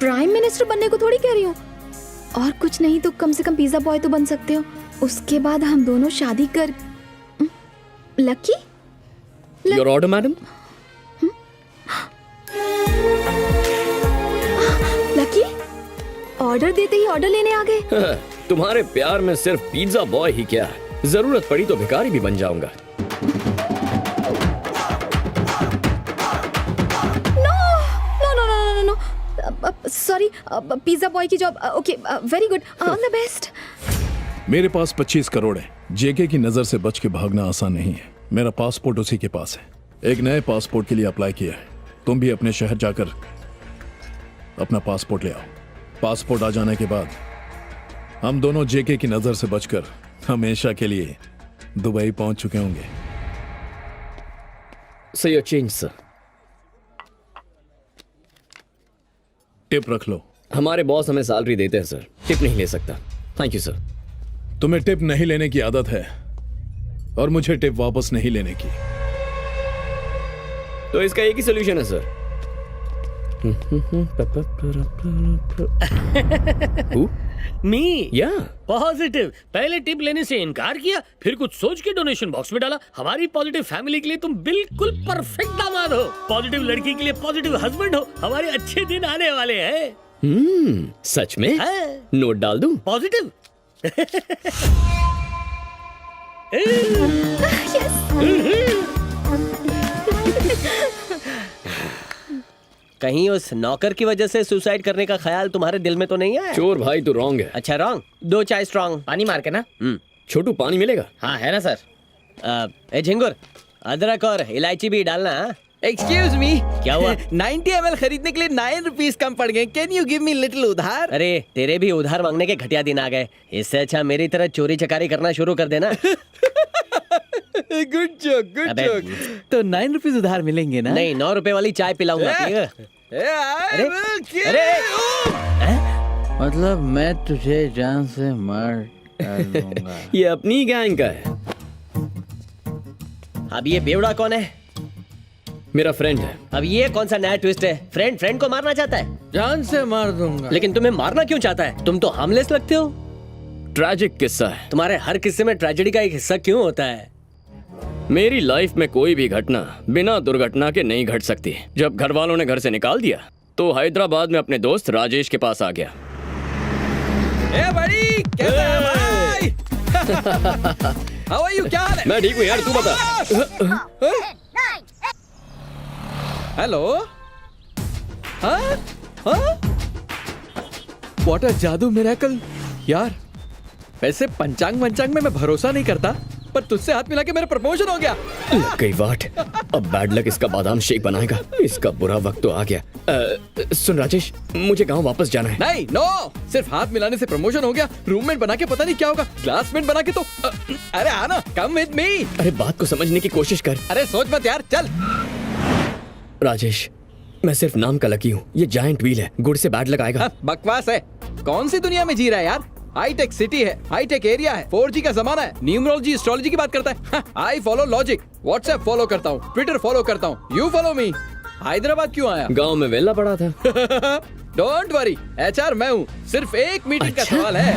प्राइम मिनिस्टर बनने को थोड़ी कह रही हो, और कुछ नहीं तो कम से कम पिज्जा बॉय तो बन सकते हो। उसके बाद हम दोनों शादी कर। Lucky, your order madam. Lucky, order देते ही ऑर्डर लेने आ गए। तुम्हारे प्यार में सिर्फ पिज्जा बॉय ही क्या, जरूरत पड़ी तो भिखारी भी बन जाऊंगा। सॉरी, पिज्जा बॉय की job. Okay, very good, all the best. मेरे पास 25 करोड़ है। जेके की नजर से बच के भागना आसान नहीं है। मेरा पासपोर्ट उसी के पास है। एक नए पासपोर्ट के लिए अप्लाई किया है। तुम भी अपने शहर जाकर अपना पासपोर्ट ले आओ। पासपोर्ट आ जाने के बाद हम दोनों जेके की नजर से बचकर हमेशा के लिए दुबई पहुंच चुके होंगे। सही हो चेंज सर। टिप रख लो। हमारे बॉस हमें सैलरी देते हैं सर, टिप नहीं ले सकता। Thank you sir. तुम्हें टिप नहीं लेने की आदत है और मुझे टिप वापस नहीं लेने की। तो इसका एक ही सोल्यूशन है सर। मी या पॉजिटिव। पहले टिप लेने से इनकार किया, फिर कुछ सोच के डोनेशन बॉक्स में डाला। हमारी पॉजिटिव फैमिली के लिए तुम बिल्कुल परफेक्ट दामाद हो। पॉजिटिव लड़की के लिए पॉजिटिव हस्बैंड हो। हमारे अच्छे दिन आने वाले हैं। सच में? नोट डाल दूं? पॉजिटिव। कहीं उस नौकर की वजह से सुसाइड करने का ख्याल तुम्हारे दिल में तो नहीं है? चोर भाई तो रॉन्ग है। अच्छा रॉन्ग। 2 चाय स्ट्रॉन्ग। पानी मार के ना। छोटू पानी मिलेगा? हाँ है ना सर। ए झिंगुर, अदरक और इलायची भी डालना। एक्सक्यूज मी, क्या हुआ? 90 ml खरीदने के लिए 9 रुपीस कम पड़ गए। Can you give me little उधार? अरे तेरे भी उधार मांगने के घटिया दिन आ गए। इससे अच्छा मेरी तरह चोरी चकारी करना शुरू कर देना। Good joke, good joke. तो 9 रुपीस उधार मिलेंगे ना? नहीं, 9 रुपए वाली चाय पिलाऊंगा। अरे मतलब मैं तुझे जान से मार डालूंगा। ये अपनी गैंग का है। अब ये बेवड़ा कौन है? मेरा फ्रेंड है। अब ये कौन सा नया ट्विस्ट है? फ्रेंड फ्रेंड को मारना चाहता है? जान से मार दूंगा। लेकिन तुम्हें मारना क्यों चाहता है? तुम तो हार्मलेस लगते हो। ट्रैजिक किस्सा है। तुम्हारे हर किस्से में ट्रेजेडी का एक हिस्सा क्यों होता है? मेरी लाइफ में कोई भी घटना बिना दुर्घटना के नहीं घट सकती। जब घर वालों ने घर से निकाल दिया तो हैदराबाद में अपने दोस्त राजेश के पास आ गया। ए बड़ी, कैसा है भाई? How are you? क्या हाल है? मैं ठीक हूँ यार, तू बता। हेलो। हाँ हाँ, व्हाट अ जादू मिरेकल यार। वैसे पंचांग में मैं भरोसा नहीं करता, पर तुझसे हाथ मिला के मेरा प्रमोशन हो गया। कई वाट, अब बैड लक इसका बादाम शेक बनाएगा। इसका बुरा वक्त तो आ गया। सुन राजेश, मुझे गांव वापस जाना है। नहीं, नो, सिर्फ हाथ मिलाने से प्रमोशन हो गया। रूममेट बना के पता नहीं क्या होगा, क्लासमेट बना के तो अरे आना, कम विद मी। अरे बात को समझने की कोशिश कर। अरे सोच मत यार, चल। राजेश, मैं सिर्फ नाम का लकी हूँ। ये जायंट व्हील है, गुड़ से बैड लक आएगा। बकवास है। कौन सी दुनिया में जी रहा है यार? हाईटेक सिटी है, हाईटेक एरिया है, 4G का जमाना है, न्यूमरोलॉजी एस्ट्रोलॉजी की बात करता है। I follow logic, WhatsApp follow करता हूँ, ट्विटर फॉलो करता हूँ, यू फॉलो मी। हैदराबाद क्यों आया? गांव में वेला पड़ा था। डोंट वरी, HR मैं हूँ, सिर्फ एक मीटिंग का सवाल है।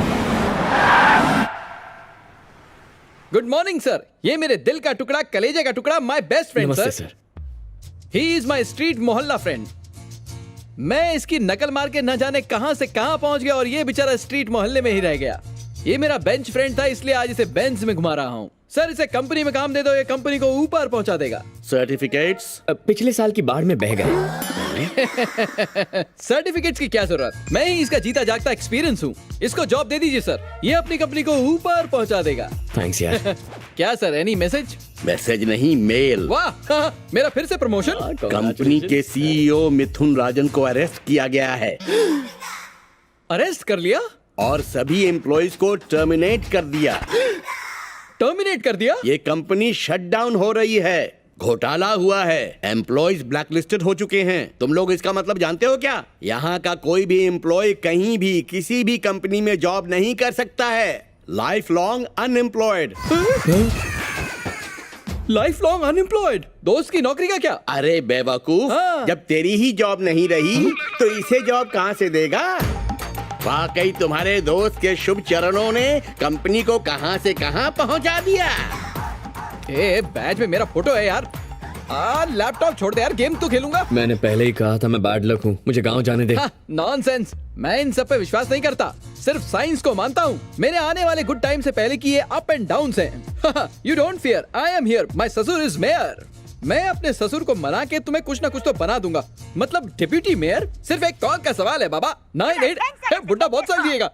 गुड मॉर्निंग सर, ये मेरे दिल का टुकड़ा, कलेजे का टुकड़ा, माय बेस्ट फ्रेंड नमस्ते sir. He is my street मोहल्ला फ्रेंड। मैं इसकी नकल मार के न जाने कहां से कहां पहुंच गया और ये बेचारा स्ट्रीट मोहल्ले में ही रह गया। ये मेरा बेंच फ्रेंड था, इसलिए आज इसे बेंच में घुमा रहा हूँ। सर इसे कंपनी में काम दे दो, ये कंपनी को ऊपर पहुंचा देगा। सर्टिफिकेट्स पिछले साल की बाढ़ में बह गए। सर्टिफिकेट्स की क्या जरूरत? मैं ही इसका जीता जागता एक्सपीरियंस हूँ। इसको जॉब दे दीजिए सर, ये अपनी कंपनी को ऊपर पहुंचा देगा। थैंक्स यार। क्या सर, एनी मैसेज? मैसेज नहीं, मेल। वाह, मेरा फिर से प्रमोशन। कंपनी के CEO मिथुन राजन को अरेस्ट किया गया है। अरेस्ट कर लिया? और सभी एम्प्लॉइज को टर्मिनेट कर दिया। टर्मिनेट कर दिया? ये कंपनी शट डाउन हो रही है। घोटाला हुआ है, एम्प्लॉयज ब्लैकलिस्टेड हो चुके हैं। तुम लोग इसका मतलब जानते हो क्या? यहाँ का कोई भी एम्प्लॉय कहीं भी किसी भी कंपनी में जॉब नहीं कर सकता है। Life long unemployed. Life long unemployed? दोस्त की नौकरी का क्या? अरे बेवकूफ, जब तेरी ही जॉब नहीं रही तो इसे जॉब कहाँ से देगा? वाकई तुम्हारे दोस्त के शुभ चरणों ने कंपनी को कहां से कहां पहुंचा दिया। बैच में मेरा फोटो है यार। लैपटॉप छोड़ दे यार, गेम तो खेलूंगा। मैंने पहले ही कहा था मैं बैड लक हूँ, मुझे गांव जाने दे। नॉनसेंस, मैं इन सब पे विश्वास नहीं करता, सिर्फ साइंस को मानता हूँ। मैंने आने वाले गुड टाइम से पहले किए अप एंड डाउन हैं। You don't fear, I am here, my ससुर इज मेयर। मैं अपने ससुर को मना के तुम्हें कुछ ना कुछ तो बना दूंगा। मतलब डिप्यूटी मेयर सिर्फ एक कॉल का सवाल है बाबा। नहीं, बुड्ढा बहुत साल दिएगा।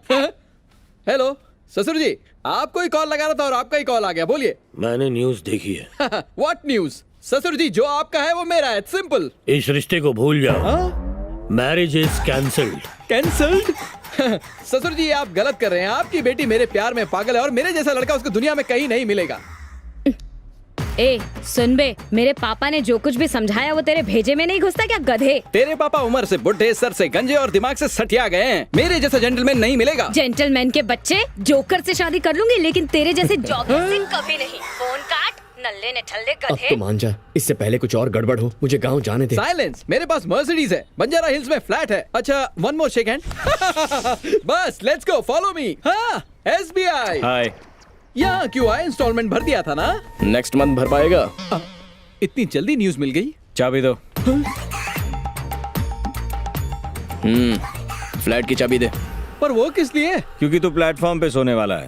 हेलो ससुर जी, आपको ही कॉल लगा रहा था और आपका ही कॉल आ गया, बोलिए। मैंने न्यूज़ देखी है। What news? ससुर जी, जो आपका है वो मेरा है, सिंपल। इस रिश्ते को भूल जाओ। Marriage is cancelled. कैंसल्ड? ससुर जी, आप गलत कर रहे हैं। आपकी बेटी मेरे प्यार में पागल है और मेरे जैसा लड़का उसको दुनिया में कहीं नहीं मिलेगा। ए सुन बे, मेरे पापा ने जो कुछ भी समझाया वो तेरे भेजे में नहीं घुसता क्या, गधे? तेरे पापा उम्र से बुढ़े, सर से गंजे और दिमाग से सटिया गए हैं। मेरे जैसा जेंटलमैन नहीं मिलेगा। जेंटलमैन के बच्चे, जोकर से शादी कर लूंगी लेकिन तेरे जैसे जॉकर से कभी नहीं। फोन काट, नल्ले ने ठल्ले अब गधे। तो मान जा, इससे पहले कुछ और गड़बड़ हो, मुझे गांव जाने दे। साइलेंस, मेरे पास मर्सिडीज है, बंजारा हिल्स में फ्लैट है। अच्छा, वन मोर शेक हैंड। बस लेट्स गो, फॉलो मी। हाँ, SBI। हाय। यहाँ क्यों आए? इंस्टॉलमेंट भर दिया था ना? नेक्स्ट मंथ भर पाएगा। इतनी जल्दी न्यूज मिल गई? चाबी दो। फ्लैट की चाबी दे। पर वो किस लिए? क्योंकि तू प्लेटफॉर्म पे सोने वाला है।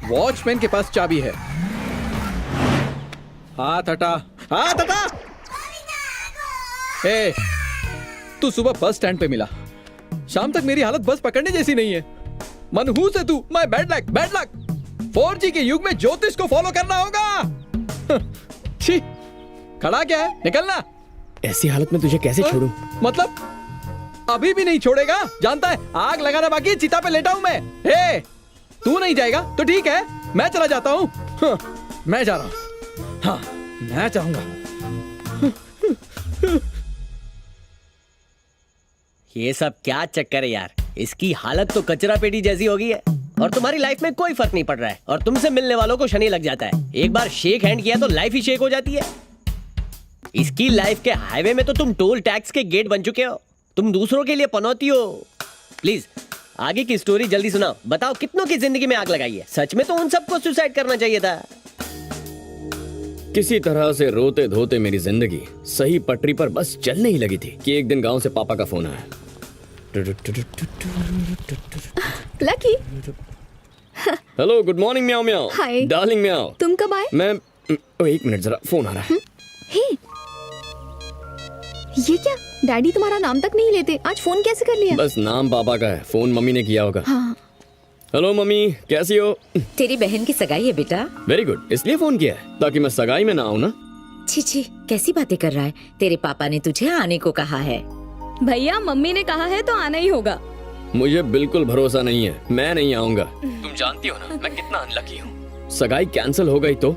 वॉचमैन के पास चाबी है। हाथ हटा, हाथ हटा। ए, तू सुबह बस स्टैंड पे मिला, शाम तक मेरी हालत बस पकड़ने जैसी नहीं है। मनहूस है तू। My bad luck, bad luck. 4G के युग में ज्योतिष को फॉलो करना होगा। छी, खड़ा क्या है? निकलना। ऐसी हालत में तुझे कैसे छोड़ूं? मतलब अभी भी नहीं छोड़ेगा? जानता है आग लगाना बाकी है, चिता पे लेटा हूं मैं। हे, तू नहीं जाएगा तो ठीक है, मैं चला जाता हूँ। मैं जा रहा हूँ। हाँ, मैं चाहूंगा। ये सब क्या चक्कर है यार? इसकी हालत तो कचरा पेटी जैसी हो गई है और तुम्हारी लाइफ में कोई फर्क नहीं पड़ रहा है और तुमसे मिलने वालों को शनि लग जाता है। एक बार शेक हैंड किया तो लाइफ ही शेक हो जाती है। इसकी लाइफ के हाईवे में तो तुम टोल टैक्स के गेट बन चुके हो। तुम दूसरों के लिए पनौती हो। प्लीज आगे की स्टोरी जल्दी सुनाओ। बताओ कितनों की जिंदगी में आग लगाई है? सच में तो उन सबको सुसाइड करना चाहिए था। किसी तरह से रोते धोते मेरी जिंदगी सही पटरी पर बस चलने ही लगी थी कि एक दिन गांव से पापा का फोन आया। Lucky. Hello, good morning meow म्याओ। हाय डार्लिंग म्याओ। तुम कब आए? मैं एक मिनट, जरा फोन आ रहा है। हे, ये क्या? डैडी तुम्हारा नाम तक नहीं लेते, आज फोन कैसे कर लिया? बस नाम पापा का है, फोन मम्मी ने किया होगा। हाँ। हेलो मम्मी, कैसी हो? तेरी बहन की सगाई है बेटा। वेरी गुड, इसलिए फोन किया है ताकि मैं सगाई में ना आऊं ना। छी छी, कैसी बातें कर रहा है? तेरे पापा ने तुझे आने को कहा है। भैया, मम्मी ने कहा है तो आना ही होगा। मुझे बिल्कुल भरोसा नहीं है, मैं नहीं आऊंगा। तुम जानती हो ना मैं कितना अनलकी हूँ। सगाई कैंसिल हो गई तो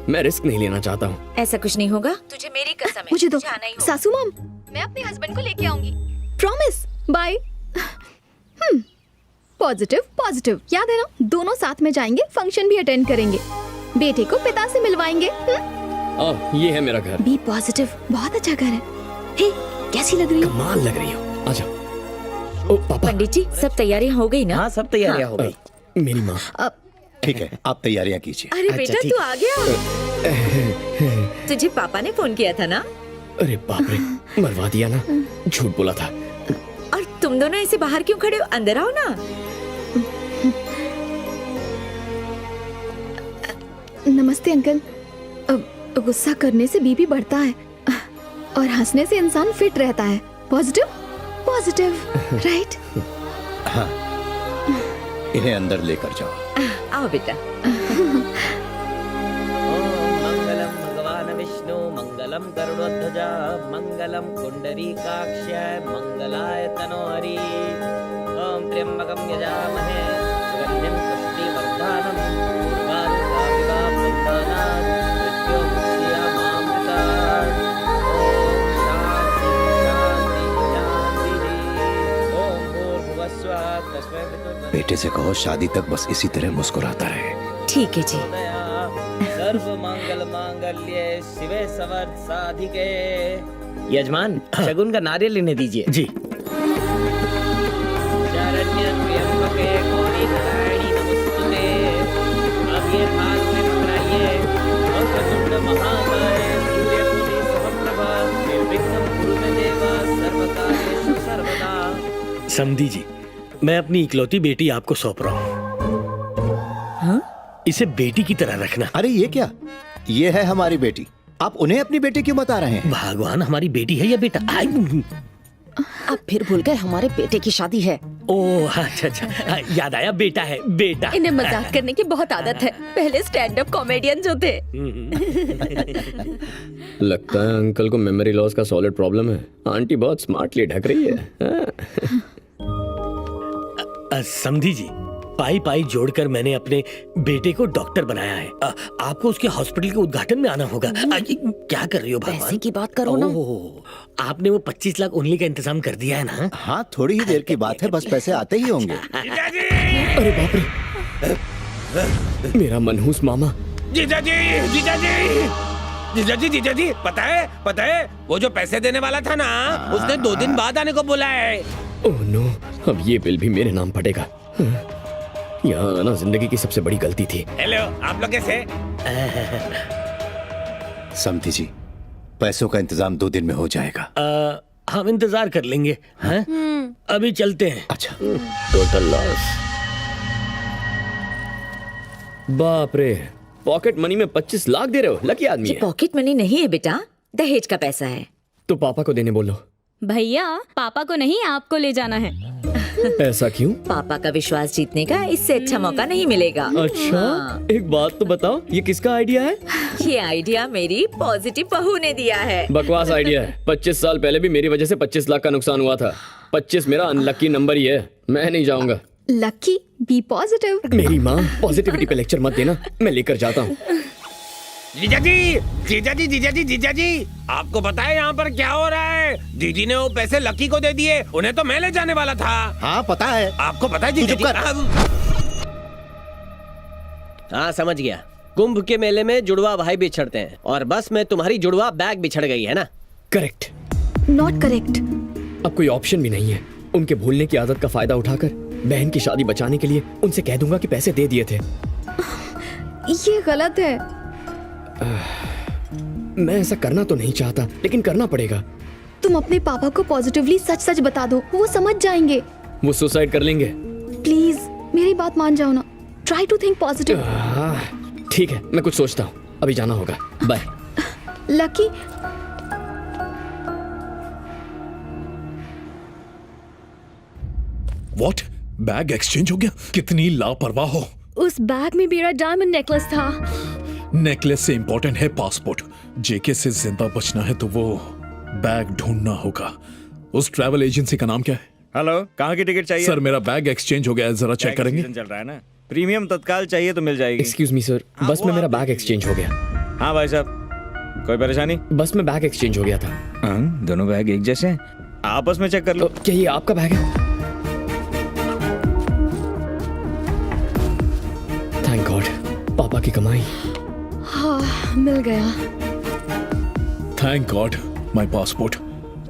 मैं रिस्क नहीं लेना चाहता हूँ। ऐसा कुछ नहीं होगा, तुझे मेरी कसम है। मुझे दो। आना ही होगा। सासू माम, मैं अपने हस्बैंड को लेके आऊंगी। प्रॉमिस। बाय। पॉजिटिव पॉजिटिव, याद है ना? दोनों साथ में जाएंगे, फंक्शन भी अटेंड करेंगे, बेटे को पिता से मिलवाएंगे। ये है मेरा घर। बी पॉजिटिव, बहुत अच्छा घर है। हे, कैसी लग रही हो? कमाल लग रही हो। आजा। ओ पापा। पंडित जी, सब तैयारियां हो गई ना? हाँ, सब तैयारियां हो गई। मेरी माँ। ठीक है, आप तैयारियां कीजिए। अरे बेटा, तू आ गया। तुझे पापा ने फोन किया था ना? अरे बाप रे, मरवा दिया ना, झूठ बोला था। और तुम दोनों ऐसे बाहर क्यों खड़े हो? अंदर आओ ना। नमस्ते अंकल। गुस्सा करने से बीपी बढ़ता है और हंसने से इंसान फिट रहता है। Positive positive, right? हाँ, इन्हें अंदर लेकर जाओ। आओ बेटा। मंगलम भगवान विष्णु, मंगलम गरुड़ध्वजा, मंगलम कुंडरीकाक्षाय, मंगलाय तनोहरि। ओम त्र्यंबकम यजामहे सुगंधिं पुष्टिवर्धनम्, उर्वारुकमिव बन्धनानां बेटे से कहो शादी तक बस इसी तरह मुस्कुराता रहे। ठीक है जी। सर्व मंगल मांगल्ये शिवे सर्वार्थ साधिके। यजमान, शगुन का नारियल लेने दीजिए। जी। शरण्य त्र्यंबके गौरी नारायणी नमोस्तुते। अब ये हाथ में पकड़ाइए। वक्रतुंड महाकाय सूर्यकोटि समप्रभा निर्विघ्नं कुरु मे देव सर्वकार्येषु सर्वदा। समधी जी, मैं अपनी इकलौती बेटी आपको सौंप रहा हूँ। इसे बेटी की तरह रखना। अरे ये क्या, ये है हमारी बेटी, आप उन्हें अपनी बेटी क्यों बता रहे हैं? भगवान, हमारी बेटी है या बेटा? आप फिर भूल गए हमारे बेटे की शादी है। ओह अच्छा, याद आया, बेटा है, बेटा। इन्हें मजाक करने की बहुत आदत है, पहले स्टैंड अप कॉमेडियन जो थे। लगता है अंकल को मेमोरी लॉस का सॉलिड प्रॉब्लम है। आंटी बहुत स्मार्टली ढक रही है। समधी जी, पाई पाई जोड़कर मैंने अपने बेटे को डॉक्टर बनाया है। आपको उसके हॉस्पिटल के उद्घाटन में आना होगा। क्या कर रही हो भगवान? पैसे की बात करो ना। आपने वो 25 लाख उंगली का इंतजाम कर दिया है ना? हाँ, थोड़ी ही देर की बात है, बस पैसे आते ही होंगे। अरे बाप रे, मेरा मनहूस मामा। जीजा जी, जीजा जी, जीजा जी, जीजा जी, पता है वो जो पैसे देने वाला था ना, उसने 2 दिन बाद आने को बोला है। ओह नो, अब ये बिल भी मेरे नाम पड़ेगा। यहाँ आना जिंदगी की सबसे बड़ी गलती थी। हेलो, आप लोग कैसे? समधी जी, पैसों का इंतजाम 2 दिन में हो जाएगा। हम इंतजार कर लेंगे। हैं? अभी चलते हैं। अच्छा। Total loss. बाप रे, पॉकेट मनी में 25 लाख दे रहे हो? लकी आदमी ये है। पॉकेट मनी नहीं है बेटा, दहेज का पैसा है। तो पापा को देने बोलो। भैया, पापा को नहीं, आपको ले जाना है। ऐसा क्यों? पापा का विश्वास जीतने का इससे अच्छा मौका नहीं मिलेगा। अच्छा, एक बात तो बताओ, ये किसका आइडिया है? ये आइडिया मेरी पॉजिटिव बहू ने दिया है। बकवास आइडिया है। 25 साल पहले भी मेरी वजह से 25 लाख का नुकसान हुआ था। 25 मेरा अनलकी नंबर ही है, मैं नहीं जाऊंगा। Lucky, be positive. मेरी माँ पॉजिटिविटी पे लेक्चर मत देना, मैं लेकर जाता हूँ। जीजा जी, जीजा जी, जीजा जी, जीजा जी, आपको पता है यहाँ पर क्या हो रहा है? दीदी ने वो पैसे लकी को दे दिए, उन्हें तो मैं ले जाने वाला था। हाँ पता है। आपको पता है जीजा जी? हाँ समझ गया। कुंभ के मेले में जुड़वा भाई बिछड़ते हैं, और बस में तुम्हारी जुड़वा बैग बिछड़ गई है ना? करेक्ट। Not correct. अब कोई ऑप्शन भी नहीं है। उनके भूलने की आदत का फायदा उठाकर बहन की शादी बचाने के लिए उनसे कह दूंगा कि पैसे दे दिए थे। ये गलत है। मैं ऐसा करना तो नहीं चाहता, लेकिन करना पड़ेगा। तुम अपने पापा को पॉजिटिवली सच सच बता दो, वो समझ जाएंगे। वो सुसाइड कर लेंगे। प्लीज मेरी बात मान जाओ ना। Try to think positive. ठीक है, मैं कुछ सोचता हूँ। अभी जाना होगा, bye. Lucky, what? Bag exchange हो गया? कितनी लापरवाह हो। उस बैग में मेरा डायमंड नेकलेस था। नेकलेस से इंपॉर्टेंट है पासपोर्ट। जेके से जिंदा बचना है तो वो बैग ढूंढना होगा। उस ट्रैवल एजेंसी का नाम क्या है? हेलो, कहाँ की टिकट चाहिए? सर, मेरा बैग एक्सचेंज हो गया है, जरा चेक करेंगे। चल रहा है ना, प्रीमियम तत्काल चाहिए तो मिल जाएगी। एक्सक्यूज मी सर, बस में मेरा बैग एक्सचेंज हो गया। हाँ भाई साहब, कोई परेशानी? बस में बैग एक्सचेंज हो गया था। दोनों बैग एक जैसे हैं, आपस में चेक कर लो। क्या ये आपका बैग है? थैंक गॉड, पापा की कमाई। हाँ, मिल गया। Thank God, my passport.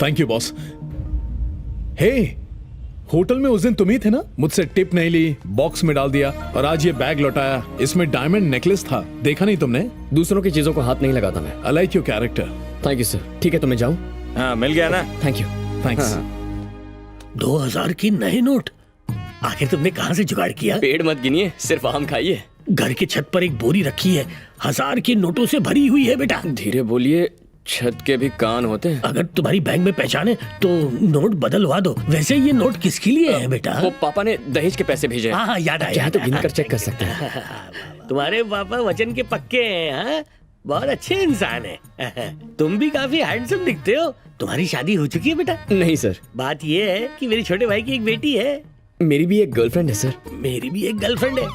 Thank you boss. Hey, hotel में उस दिन तुम ही थे ना? मुझसे टिप नहीं ली, बॉक्स में डाल दिया, और आज ये बैग लौटाया। इसमें डायमंड नेकलेस था, देखा नहीं तुमने? दूसरों की चीजों को हाथ नहीं लगाता मैं। I like your character. Thank you sir. ठीक है तो मैं जाऊं? हाँ, मिल गया ना? Thank you. थैंक्स। 2000 की नए नोट? आखिर तुमने कहाँ से जुगाड़ किया? पेड़ मत गिनिए, सिर्फ आम खाइए। घर की छत पर एक बोरी रखी है, 1000 के नोटों से भरी हुई है बेटा। धीरे बोलिए, छत के भी कान होते हैं। अगर तुम्हारी बैंक में पहचान है तो नोट बदलवा दो। वैसे ये नोट किसके लिए है बेटा? वो पापा ने दहेज के पैसे भेजे। हाँ, याद आया। चाहे तो गिनकर चेक कर सकते हैं। तुम्हारे पापा वचन के पक्के हैं। हाँ? बहुत अच्छे इंसान है। तुम भी काफी हैंडसम दिखते हो। तुम्हारी शादी हो चुकी है बेटा? नहीं सर। बात ये है कि मेरे छोटे भाई की एक बेटी है। मेरी भी एक गर्लफ्रेंड है सर। मेरी भी एक गर्लफ्रेंड है।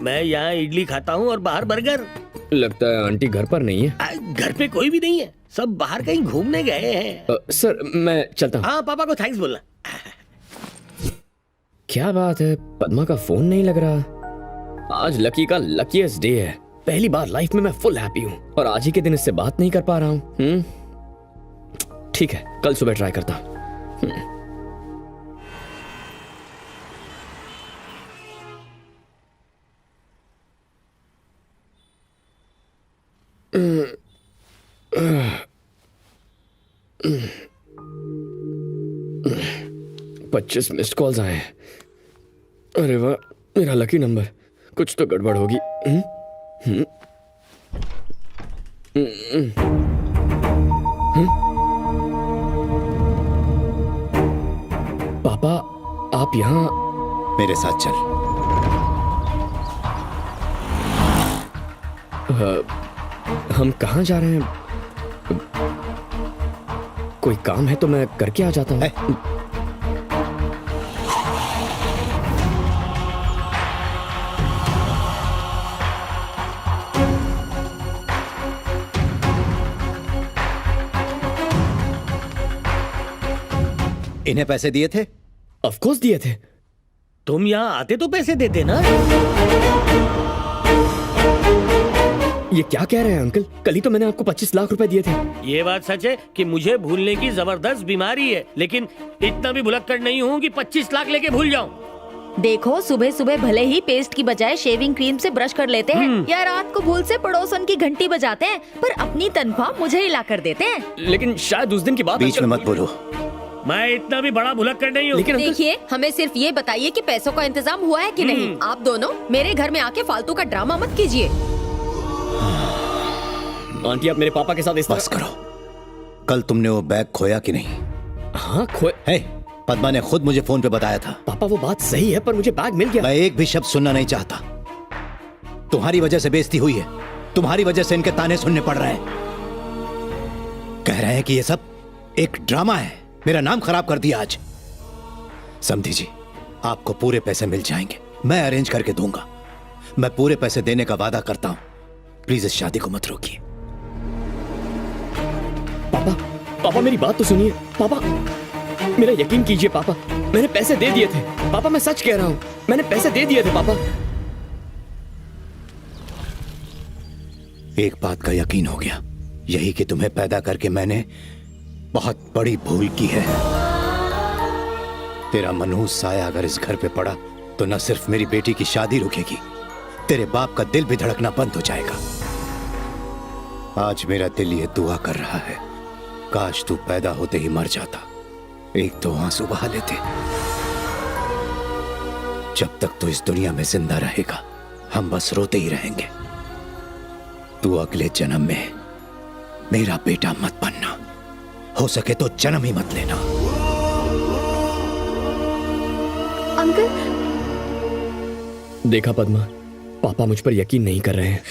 मैं यहाँ इडली खाता हूँ और बाहर बर्गर। लगता है आंटी घर पर नहीं है। घर पे कोई भी नहीं है, सब बाहर कहीं घूमने गए हैं। सर मैं चलता हूँ। हाँ, पापा को थैंक्स बोलना। क्या बात है, पद्मा का फोन नहीं लग रहा। आज लकी का लकीएस्ट डे है। पहली बार लाइफ में मैं फुल हैप्पी हूँ और आज ही के दिन इससे बात नहीं कर पा रहा हूँ। ठीक है, कल सुबह ट्राई करता हूँ। पच्चीस मिस्ड कॉल्स आए हैं। अरे वाह, मेरा लकी नंबर। कुछ तो गड़बड़ होगी। पापा, आप यहाँ? मेरे साथ चल। हम कहाँ जा रहे हैं? कोई काम है तो मैं करके आ जाता हूँ। इन्हें पैसे दिए थे? ऑफ कोर्स दिए थे। तुम यहाँ आते तो पैसे देते ना। ये क्या कह रहे हैं अंकल? कल ही तो मैंने आपको 25 लाख रुपए दिए थे। ये बात सच है कि मुझे भूलने की जबरदस्त बीमारी है, लेकिन इतना भी भुलक्कड़ नहीं हूँ कि 25 लाख लेके भूल जाऊँ। देखो, सुबह सुबह भले ही पेस्ट की बजाय शेविंग क्रीम से ब्रश कर लेते हैं या रात को भूल से पड़ोसन की घंटी बजाते हैं, पर अपनी तनख्वाह मुझे ही ला कर देते हैं। लेकिन शायद उस दिन की बात। बीच में मत बोलो। मैं इतना भी बड़ा भुलक्कड़ नहीं हूँ। लेकिन देखिए, हमें सिर्फ ये बताइए कि पैसों का इंतजाम हुआ है कि नहीं। आप दोनों मेरे घर में आके फालतू का ड्रामा मत कीजिए। आंटी, आप मेरे पापा के साथ इस बस करो। कल तुमने वो बैग खोया कि नहीं? हाँ, खोया। पद्मा ने खुद मुझे फोन पे बताया था। पापा, वो बात सही है, पर मुझे बैग मिल गया। मैं एक भी शब्द सुनना नहीं चाहता। तुम्हारी वजह से बेइज्जती हुई है, तुम्हारी वजह से इनके ताने सुनने पड़ रहे हैं। कह रहे हैं कि ये सब एक ड्रामा है, मेरा नाम खराब कर दिया आज। समधी जी, आपको पूरे पैसे मिल जाएंगे, मैं अरेंज करके दूंगा। मैं पूरे पैसे देने का वादा करता हूं। प्लीज इस शादी को मत रोकिए। पापा, पापा मेरी बात तो सुनिए। पापा, मेरा यकीन कीजिए पापा, मैंने पैसे दे दिए थे। पापा, मैं सच कह रहा हूं, मैंने पैसे दे दिए थे पापा। एक बात का यकीन हो गया, यही कि तुम्हें पैदा करके मैंने बहुत बड़ी भूल की है। तेरा मनहूस साया अगर इस घर पे पड़ा तो न सिर्फ मेरी बेटी की शादी रुकेगी, तेरे बाप का दिल भी धड़कना बंद हो जाएगा। आज मेरा दिल ये दुआ कर रहा है, काश तू पैदा होते ही मर जाता, एक दो आंसू बहा लेते। जब तक तू इस दुनिया में जिंदा रहेगा हम बस रोते ही रहेंगे। तू अगले जन्म में मेरा बेटा मत बनना, हो सके तो जन्म ही मत लेना। अंकल। देखा पद्मा, पापा मुझ पर यकीन नहीं कर रहे हैं।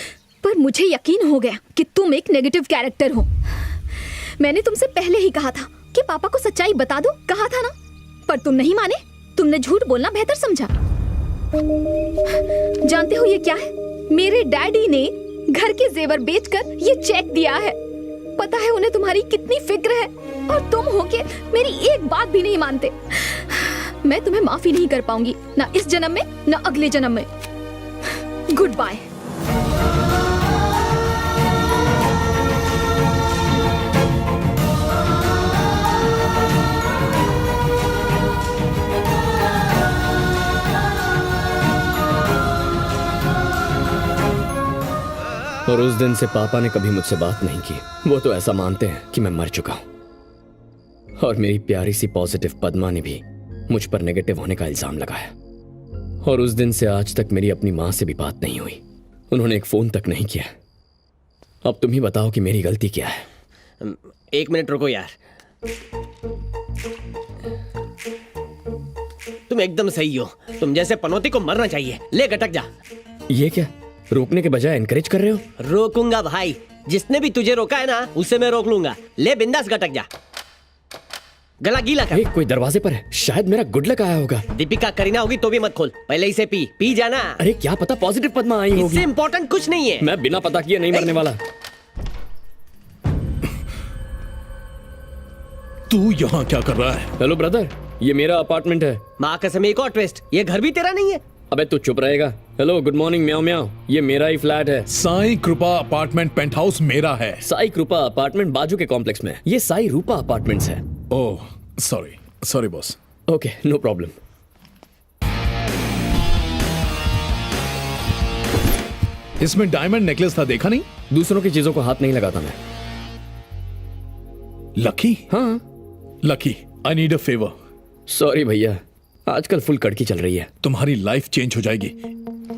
पर मुझे यकीन हो गया कि तुम एक नेगेटिव कैरेक्टर हो। मैंने तुमसे पहले ही कहा था कि पापा को सच्चाई बता दो, कहा था ना, पर तुम नहीं माने। तुमने झूठ बोलना बेहतर समझा। जानते हो ये क्या है? मेरे डैडी ने घर के जेवर बेचकर ये चेक दिया है। पता है उन्हें तुम्हारी कितनी फिक्र है, और तुम होके मेरी एक बात भी नहीं मानते। मैं तुम्हें माफी नहीं कर पाऊंगी, ना इस जन्म में ना अगले जन्म में। Good bye. और उस दिन से पापा ने कभी मुझसे बात नहीं की। वो तो ऐसा मानते हैं कि मैं मर चुका हूं। और मेरी प्यारी सी पॉजिटिव पद्मा ने भी मुझ पर नेगेटिव होने का इल्जाम लगाया। और उस दिन से आज तक मेरी अपनी मां से भी बात नहीं हुई। उन्होंने एक फोन तक नहीं किया। अब तुम ही बताओ कि मेरी गलती क्या है। एक मिनट रुको यार, तुम एकदम सही हो। तुम जैसे पनौती को मरना चाहिए। ले गटक जा। ये क्या, रोकने के बजाय एनकरेज कर रहे हो? रोकूंगा भाई, जिसने भी तुझे रोका है ना उसे मैं रोक लूंगा। ले बिंदास गटक जा, गला गीला कर। कोई दरवाजे पर है, शायद मेरा गुड लक आया होगा। दीपिका करीना होगी तो भी मत खोल, पहले इसे पी जाना। अरे क्या पता पॉजिटिव पद्मा आई होगी। इससे इम्पोर्टेंट कुछ नहीं है। मैं बिना पता किए नहीं मरने वाला। तू यहाँ क्या कर रहा है? हेलो ब्रदर, ये मेरा अपार्टमेंट है। माँ कसम एक और ट्विस्ट, ये घर भी तेरा नहीं है। अबे तू चुप रहेगा। हेलो गुड मॉर्निंग म्याओ म्याओ, ये मेरा ही फ्लैट है। साई कृपा अपार्टमेंट पेंट हाउस मेरा है। साई कृपा अपार्टमेंट बाजू के कॉम्प्लेक्स में, ये साई रूपा अपार्टमेंट्स है। Oh sorry boss. Okay no problem. इसमें डायमंड नेकलेस था, देखा नहीं? दूसरों की चीजों को हाथ नहीं लगाता मैं। लकी? हाँ lucky, I need a favour. Sorry भैया, आजकल फुल कड़की चल रही है। तुम्हारी लाइफ चेंज हो जाएगी।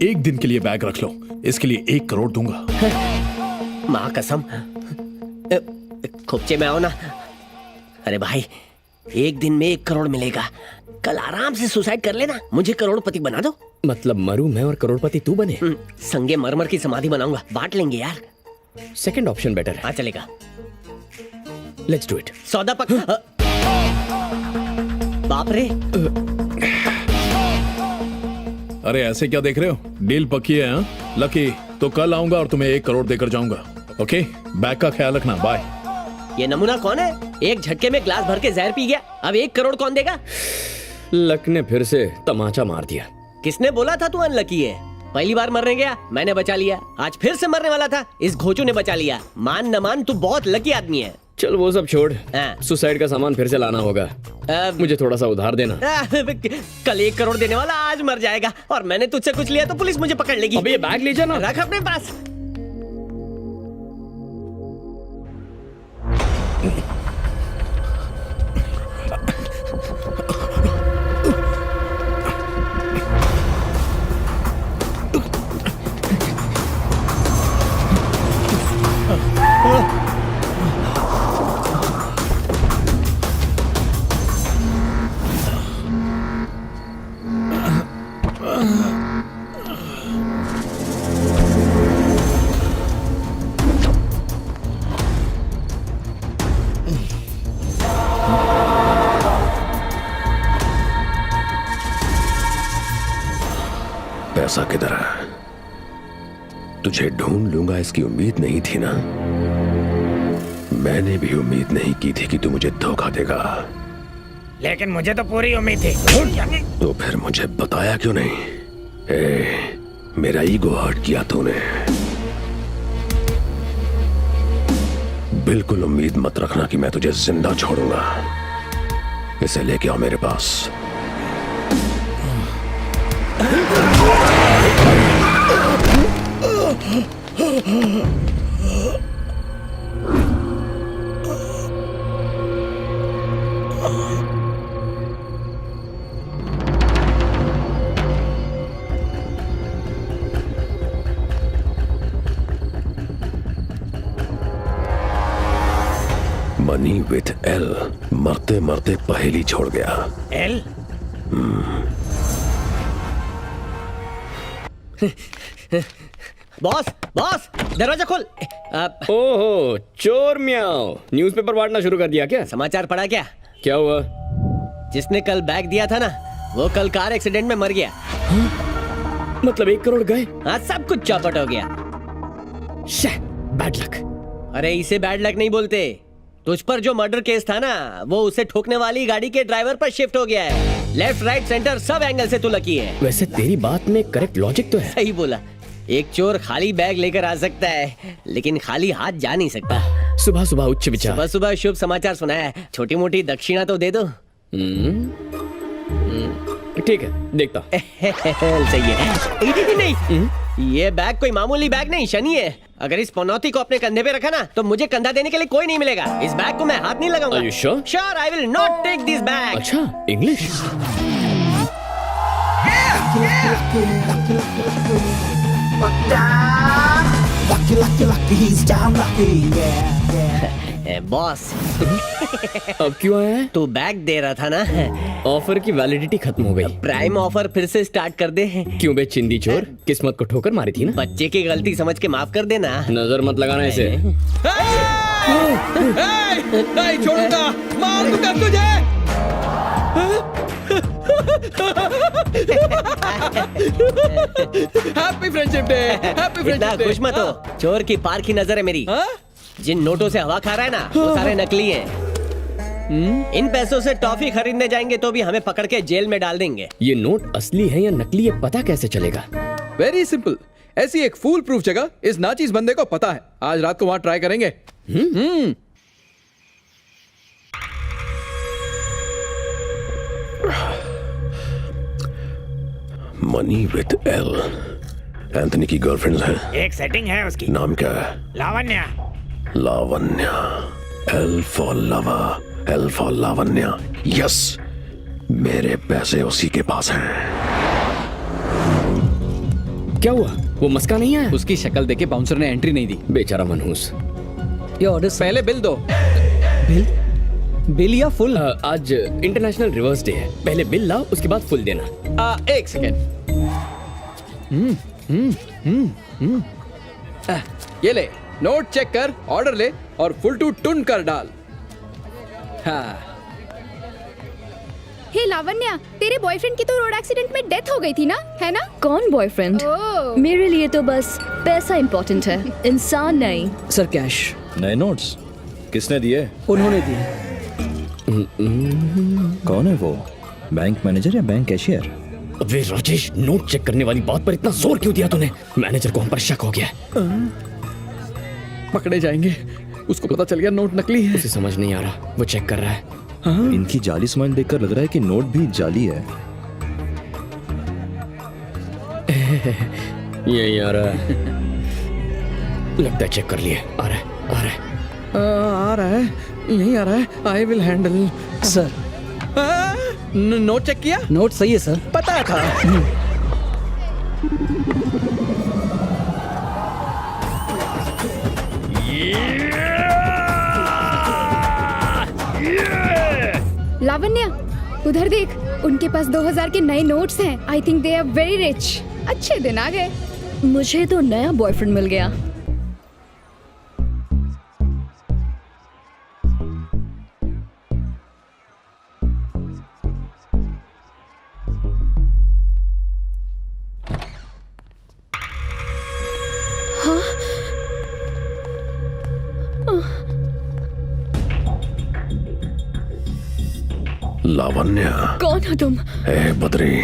एक दिन के लिए बैग रख लो, इसके लिए 1 करोड़ दूंगा। माँ कसम, खुपचे में आओ ना। अरे भाई, एक दिन में 1 करोड़ मिलेगा, कल आराम से सुसाइड कर लेना, मुझे करोड़पति बना दो। मतलब मरू मैं और करोड़पति तू बने? संगे मरमर की समाधि बनाऊंगा, बांट लेंगे यार। सेकंड ऑप्शन बेटर है। हाँ चलेगा, लेट्स डू इट। सौदा पक्का। बाप रे, अरे ऐसे क्या देख रहे हो? डील पक्की है। हाँ लकी, तो कल आऊंगा और तुम्हें 1 करोड़ देकर जाऊंगा। ओके, बैग का ख्याल रखना, बाय। ये नमूना कौन है? एक झटके में ग्लास भर के जहर पी गया, अब 1 करोड़ कौन देगा? लक ने फिर से तमाचा मार दिया। किसने बोला था तू अनलकी है? पहली बार मरने गया, मैंने बचा लिया। आज फिर से मरने वाला था, इस घोचू ने बचा लिया। मान न मान, तू बहुत लकी आदमी है। चल वो सब छोड़, सुसाइड का सामान फिर से लाना होगा। मुझे थोड़ा सा उधार देना। कल 1 करोड़ देने वाला आज मर जाएगा, और मैंने तुझसे कुछ लिया तो पुलिस मुझे पकड़ लेगी। अबे ये बैग ले जाना, रख अपने पास। पैसा किधर है? तुझे ढूंढ लूंगा इसकी उम्मीद नहीं थी ना। मैंने भी उम्मीद नहीं की थी कि तू मुझे धोखा देगा, लेकिन मुझे तो पूरी उम्मीद थी। तो फिर मुझे बताया क्यों नहीं? मेरा ईगो हर्ट किया तूने। बिल्कुल उम्मीद मत रखना कि मैं तुझे जिंदा छोड़ूंगा। इसे लेके आओ मेरे पास। मनी विथ एल मरते मरते पहेली छोड़ गया। एल? बॉस बॉस, दरवाजा खोल। ओहो चोर म्याओ, न्यूज़पेपर बांटना शुरू कर दिया क्या? समाचार पढ़ा क्या? क्या हुआ? जिसने कल बैग दिया था ना, वो कल कार एक्सीडेंट में मर गया। मतलब 1 करोड़ गए? हाँ, सब कुछ चौपट हो गया। Bad luck. अरे इसे बैड लक नहीं बोलते। तुझ पर जो मर्डर केस था ना, वो उसे ठोकने वाली गाड़ी के ड्राइवर पर शिफ्ट हो गया है। लेफ्ट राइट सेंटर सब एंगल से तू लकी है। वैसे तेरी बात में करेक्ट लॉजिक तो है। सही बोला। एक चोर खाली बैग लेकर आ सकता है, लेकिन खाली हाथ जा नहीं सकता। सुबह सुबह उच्च विचार। सुबह सुबह शुभ समाचार सुनाया। छोटी मोटी दक्षिणा तो दे दो। ठीक है, देखता। सही है। नहीं, ये बैग कोई मामूली बैग नहीं, शनि है। अगर इस पनौती को अपने कंधे पे रखा ना, तो मुझे कंधा देने के लिए कोई नहीं मिलेगा। इस बैग को मैं हाथ नहीं लगाऊंगा। Are you sure? Sure, I will not take this bag. अच्छा, इंग्लिश। बॉस, अब क्यों आया है? तू बैग दे रहा था ना। ऑफर की वैलिडिटी खत्म हो गई। प्राइम ऑफर फिर से स्टार्ट कर दे। क्यों बे चिंदी चोर, किस्मत को ठोकर मारी थी ना। बच्चे की गलती समझ के माफ कर देना। नजर मत लगाना इसे। नहीं छोड़ूंगा, मार दूंगा तुझे। Happy friendship day. Happy friendship day. खुश मत हो, चोर की पार की नजर है मेरी। जिन नोटों से हवा खा रहा है ना, वो सारे नकली हैं। इन पैसों से टॉफी खरीदने जाएंगे तो भी हमें पकड़ के जेल में डाल देंगे। ये नोट असली है या नकली, ये पता कैसे चलेगा? वेरी सिंपल, ऐसी एक फूल प्रूफ जगह इस नाचीज बंदे को पता है। आज रात को वहां ट्राई करेंगे। Money with L. एंथनी की गर्लफ्रेंड है। एक सेटिंग है उसकी। नाम क्या है? लावण्या। लावण्या। एल फॉर लवा, एल फॉर लावण्या। यस, मेरे पैसे उसी के पास हैं। क्या हुआ? वो मस्का नहीं आया? उसकी शक्ल देखे बाउंसर ने एंट्री नहीं दी। बेचारा मनहूस। ये ऑर्डर पहले बिल दो। बिल या फुल? आज इंटरनेशनल रिवर्स डे है, पहले बिल लाओ उसके बाद फुल देना। एक सेकेंड। ये ले, नोट चेक कर, ऑर्डर ले और फुल टू टुन कर डाल। हाँ। हे लावण्या, तेरे बॉयफ्रेंड की तो रोड एक्सीडेंट में डेथ हो गई थी ना, है ना? कौन बॉयफ्रेंड? मेरे लिए तो बस पैसा इम्पोर्टेंट है, इंसान नहीं। Sir cash. नए नोट्स किसने दिए? उन्होंने दिए। कौन है वो? बैंक मैनेजर या बैंक कैशियर? अबे राजेश, नोट चेक करने वाली बात पर इतना जोर क्यों दिया तूने? मैनेजर को हम पर शक हो गया। पकड़े जाएंगे, उसको पता चल गया नोट नकली है। उसे समझ नहीं आ रहा, वो चेक कर रहा है। इनकी जाली स्माइल देखकर लग रहा है कि नोट भी जाली है। यही आ रहा है। लगता है चेक कर लिए। आ रहा है, आ रहा है, आ रहा है, यही आ रहा है। I will handle. Sir note check किया? नोट सही है सर। पता था। लावण्या, उधर देख, उनके पास 2000 के नए नोट्स हैं। I think they are very rich. अच्छे दिन आ गए। मुझे तो नया बॉयफ्रेंड मिल गया। लावण्या। कौन हो तुम? ए बद्री,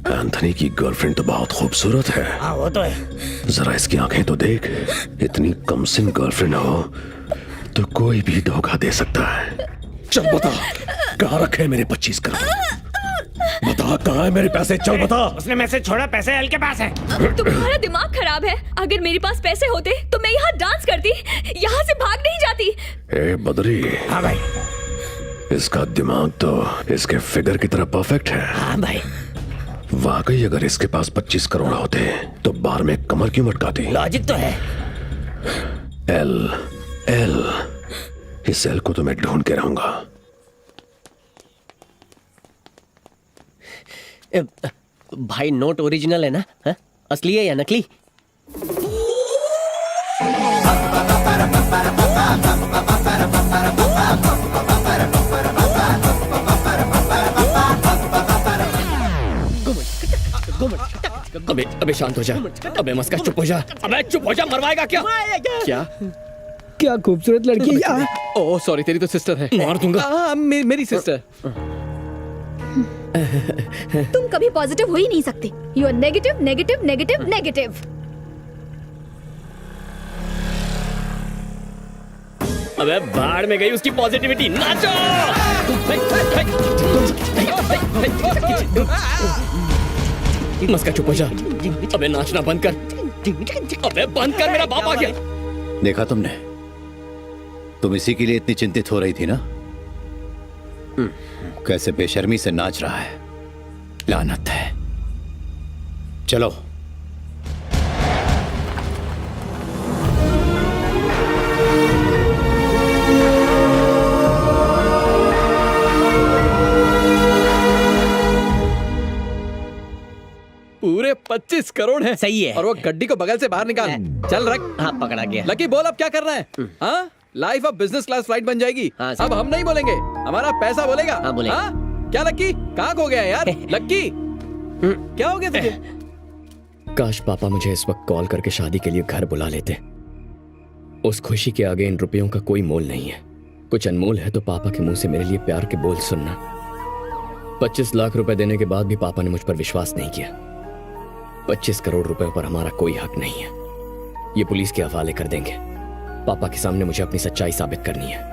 एंथनी की गर्लफ्रेंड तो बहुत खूबसूरत है। वो तो है। जरा इसकी आंखें तो देख। इतनी कमसिन गर्लफ्रेंड हो तो कोई भी धोखा दे सकता है। चल बता, कहाँ रखे हैं मेरे 25 करोड़? बता, कहाँ है मेरे पैसे? चल बता। उसने मैसेज छोड़ा, पैसे एल के पास है। तुम्हारा दिमाग खराब है। अगर मेरे पास पैसे होते तो मैं यहाँ डांस करती, यहाँ से भाग नहीं जाती। ए बद्री। हाँ भाई। इसका दिमाग तो इसके फिगर की तरह परफेक्ट है। हाँ भाई। वाकई अगर इसके पास 25 करोड़ होते तो बार में कमर क्यों मटकाती? लॉजिक तो है। एल, एल, इस एल को तो मैं ढूंढ के रहूंगा। भाई नोट ओरिजिनल है ना? हा? असली है या नकली? अबे शांत हो जा। अबे मस्का चुप हो जा। अबे चुप हो जा, मरवाएगा क्या? क्या? क्या खूबसूरत लड़की है यार। ओह सॉरी, तेरी तो सिस्टर है। मार दूंगा। मेरी सिस्टर। तुम कभी पॉजिटिव हो ही नहीं सकते। You are negative, negative, negative, negative. अबे भाड़ में गई उसकी पॉजिटिविटी। नाचो। मस्का चुप हो जा। अबे नाचना बंद कर। अबे बंद कर, मेरा बाप आ गया। देखा तुमने? तुम इसी के लिए इतनी चिंतित हो रही थी ना? कैसे बेशर्मी से नाच रहा है। लानत है। चलो। पूरे 25 करोड़ है। सही है। और वो गड्डी को बगल से बाहर निकाल। चल रख। हाँ, पकड़ा गया। लकी बोल, अब क्या करना है? हाँ, लाइफ अब बिजनेस क्लास फ्लाइट बन जाएगी। हाँ, अब हम नहीं बोलेंगे, हमारा पैसा बोलेगा। हाँ, बोलेगा। हाँ? क्या लक्की, कहाँ खो गया यार? लक्की, क्या हो गया तुझे? काश पापा मुझे इस वक्त कॉल करके शादी के लिए घर बुला लेते। उस खुशी के आगे इन रुपयों का कोई मोल नहीं है। कुछ अनमोल है तो पापा के मुंह से मेरे लिए प्यार के बोल सुनना। 25 लाख रुपए देने के बाद भी पापा ने मुझ पर विश्वास नहीं किया। 25 करोड़ रुपए पर हमारा कोई हक नहीं है। ये पुलिस के हवाले कर देंगे। पापा के सामने मुझे अपनी सच्चाई साबित करनी है।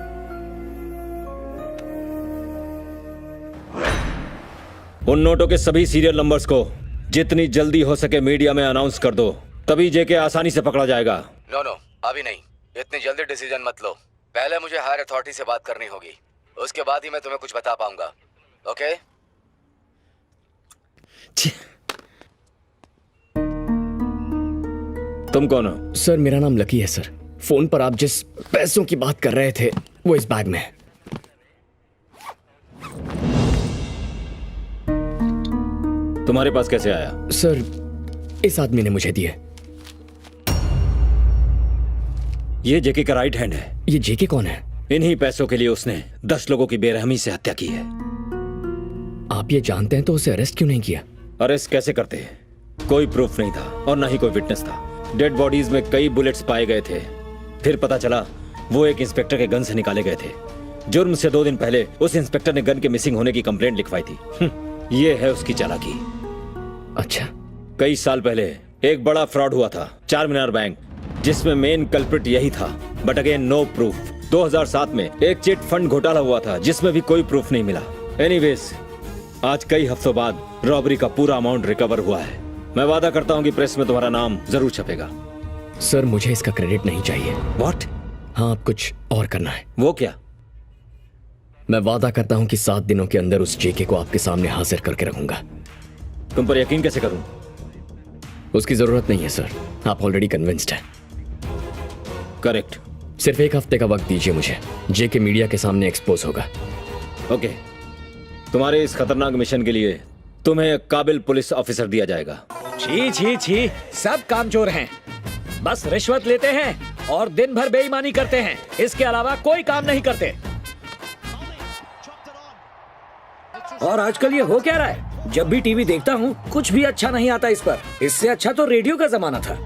उन नोटों के सभी सीरियल नंबर्स को जितनी जल्दी हो सके मीडिया में अनाउंस कर दो, तभी जेके आसानी से पकड़ा जाएगा। नो अभी नहीं, इतनी जल्दी डिसीजन मत लो। पहले मुझे हायर अथॉरिटी से बात करनी होगी, उसके बाद ही मैं तुम्हें कुछ बता पाऊंगा। ओके? तुम कौन हो? सर मेरा नाम लकी है सर। फोन पर आप जिस पैसों की बात कर रहे थे वो इस बैग में है। तुम्हारे पास कैसे आया? सर इस आदमी ने मुझे दिए। ये जेके का राइट हैंड है। ये जेके कौन है? इन्हीं पैसों के लिए उसने 10 लोगों की बेरहमी से हत्या की है। आप ये जानते हैं तो उसे अरेस्ट क्यों नहीं किया? अरेस्ट कैसे करते हैं? कोई प्रूफ नहीं था और ना ही कोई विटनेस था। डेड बॉडीज में कई बुलेट्स पाए गए थे। फिर पता चला वो एक इंस्पेक्टर के गन से निकाले गए थे। जुर्म से 2 दिन पहले उस इंस्पेक्टर ने गन के मिसिंग होने की कंप्लेंट लिखवाई थी। ये है उसकी चालाकी। अच्छा। कई साल पहले एक बड़ा फ्रॉड हुआ था, चार मीनार बैंक, जिसमें मेन कल्प्रिट यही था, बट अगेन नो प्रूफ। 2007 में एक चिट फंड घोटाला हुआ था जिसमें भी कोई प्रूफ नहीं मिला। एनीवेज, आज कई हफ्तों बाद रॉबरी का पूरा अमाउंट रिकवर हुआ है। मैं वादा करता हूँ कि प्रेस में तुम्हारा नाम जरूर छपेगा। सर मुझे इसका क्रेडिट नहीं चाहिए। व्हाट? हाँ, अब कुछ और करना है। वो क्या? मैं वादा करता हूँ कि 7 दिनों के अंदर उस जेके को आपके सामने हाजिर करके रखूंगा। तुम पर यकीन कैसे करूं? उसकी जरूरत नहीं है सर, आप ऑलरेडी कन्विंस्ड हैं। करेक्ट। सिर्फ 1 हफ्ते का वक्त दीजिए मुझे, जेके मीडिया के सामने एक्सपोज होगा। ओके, तुम्हारे इस खतरनाक मिशन के लिए तुम्हें एक काबिल पुलिस ऑफिसर दिया जाएगा। छी छी छी, सब कामचोर हैं, बस रिश्वत लेते हैं और दिन भर बेईमानी करते हैं, इसके अलावा कोई काम नहीं करते। और आजकल ये हो क्या रहा है? जब भी टीवी देखता हूँ कुछ भी अच्छा नहीं आता इस पर। इससे अच्छा तो रेडियो का जमाना था,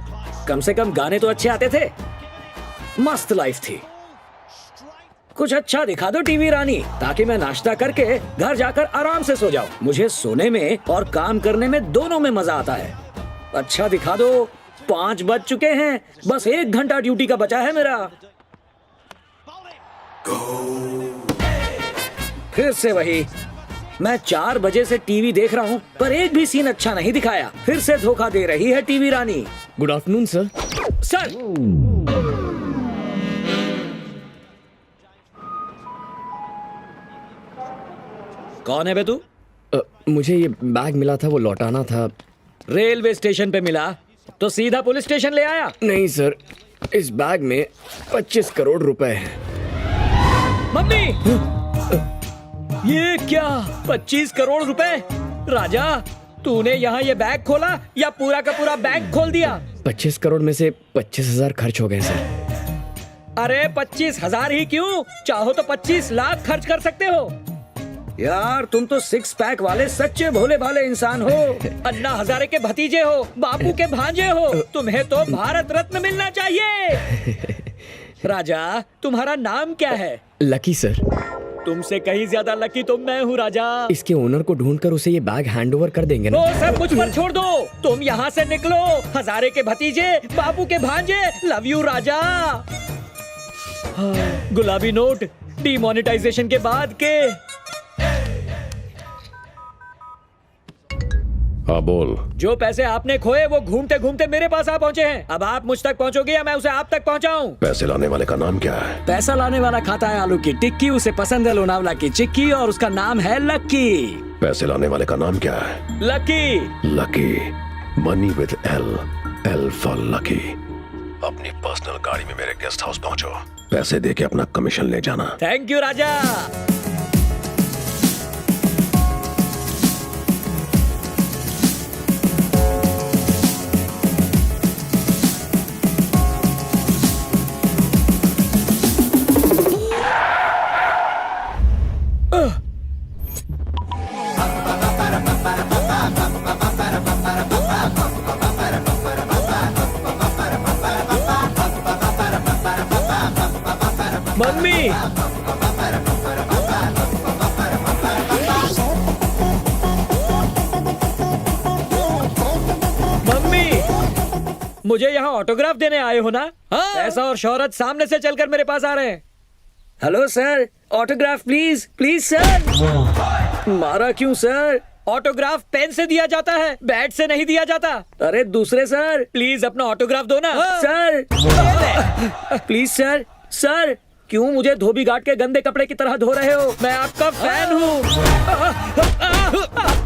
कम से कम गाने तो अच्छे आते थे, मस्त लाइफ थी। कुछ अच्छा दिखा दो टीवी रानी, ताकि मैं नाश्ता करके घर जाकर आराम से सो जाऊं। मुझे सोने में और काम करने में दोनों में मजा आता है। अच्छा दिखा दो। 5 बज चुके हैं, बस 1 घंटा ड्यूटी का बचा है मेरा। फिर से वही, मैं 4 बजे से टीवी देख रहा हूँ पर एक भी सीन अच्छा नहीं दिखाया। फिर से धोखा दे रही है TV Rani. Good afternoon sir. Sir, कौन है बे तू? मुझे ये बैग मिला था, वो लौटाना था। रेलवे स्टेशन पे मिला तो सीधा पुलिस स्टेशन ले आया? नहीं सर, इस बैग में 25 करोड़ रुपए हैं। मम्मी, ये क्या? 25 करोड़ रुपए? राजा, तूने यहाँ ये बैग खोला या पूरा का पूरा बैंक खोल दिया? 25 करोड़ में से 25,000 खर्च हो गए सर। अरे 25,000 ही क्यों, चाहो तो 25 लाख खर्च कर सकते हो। यार तुम तो 6 पैक वाले सच्चे भोले भाले इंसान हो। अन्ना हजारे के भतीजे हो, बापू के भांजे हो, तुम्हें तो भारत रत्न मिलना चाहिए। राजा, तुम्हारा नाम क्या है? Lucky sir. तुमसे कहीं ज्यादा लकी तो मैं हूँ राजा। इसके ओनर को ढूंढकर उसे ये बैग हैंडओवर कर देंगे ना। वो सब मुझ पर छोड़ दो, तुम यहाँ से निकलो। हजारे के भतीजे, बापू के भांजे, लव यू राजा। गुलाबी नोट डीमोनेटाइजेशन के बाद के। हाँ बोल। जो पैसे आपने खोए वो घूमते घूमते मेरे पास आ पहुँचे हैं। अब आप मुझ तक पहुँचोगे या मैं उसे आप तक पहुँचाऊँ? पैसे लाने वाले का नाम क्या है? पैसा लाने वाला खाता है आलू की टिक्की, उसे पसंद है लोनावला की चिक्की और उसका नाम है लक्की। पैसे लाने वाले का नाम क्या है? Lucky. Lucky, money with L for lucky. अपनी पर्सनल गाड़ी में मेरे गेस्ट हाउस पहुंचो, पैसे देके अपना कमीशन ले जाना। Thank you Raja. मम्मी, मुझे यहाँ ऑटोग्राफ देने आए हो ना? पैसा और शोहरत सामने से चलकर मेरे पास आ रहे हैं। Hello sir, autograph please, please sir. मारा क्यों सर? ऑटोग्राफ पेन से दिया जाता है, बैट से नहीं दिया जाता। अरे दूसरे सर, प्लीज अपना ऑटोग्राफ दो ना। Sir please sir. सर क्यों मुझे धोबी घाट के गंदे कपड़े की तरह धो रहे हो? मैं आपका फैन हूँ।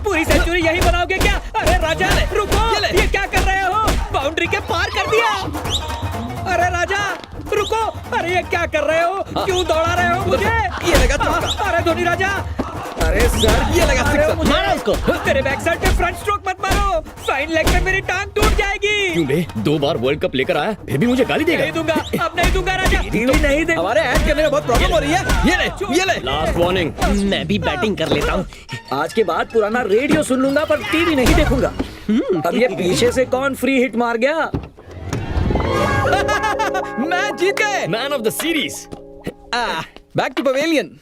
पूरी सेंचुरी यही बनाओगे क्या? अरे राजा रुको, ये क्या कर रहे हो? बाउंड्री के पार कर दिया। अरे राजा रुको, अरे ये क्या कर रहे हो? क्यों दौड़ा रहे हो मुझे? ये लगा चौका। अरे धोनी राजा, अरे सर ये लगा सिक्सर। मारो उसको। तेरे बैक साइड पे फ्रंट स्ट्रोक मत मारो, फाइन लेग में मेरी टांग टूट जाएगी। क्यों बे, 2 बार वर्ल्ड कप लेकर आया, फिर भी मुझे गाली देगा? नहीं दूंगा, अब नहीं दूंगा राजा। टीवी नहीं दे। हमारे ऐड करने में बहुत प्रॉब्लम हो रही है। ये ले। Last warning. मैं भी बैटिंग कर लेता हूँ। आज के बाद पुराना रेडियो सुन लूंगा पर टीवी नहीं देखूंगा। अब ये पीछे से कौन फ्री हिट मार गया? मैच जीत गए। Man of the series. Back to pavilion.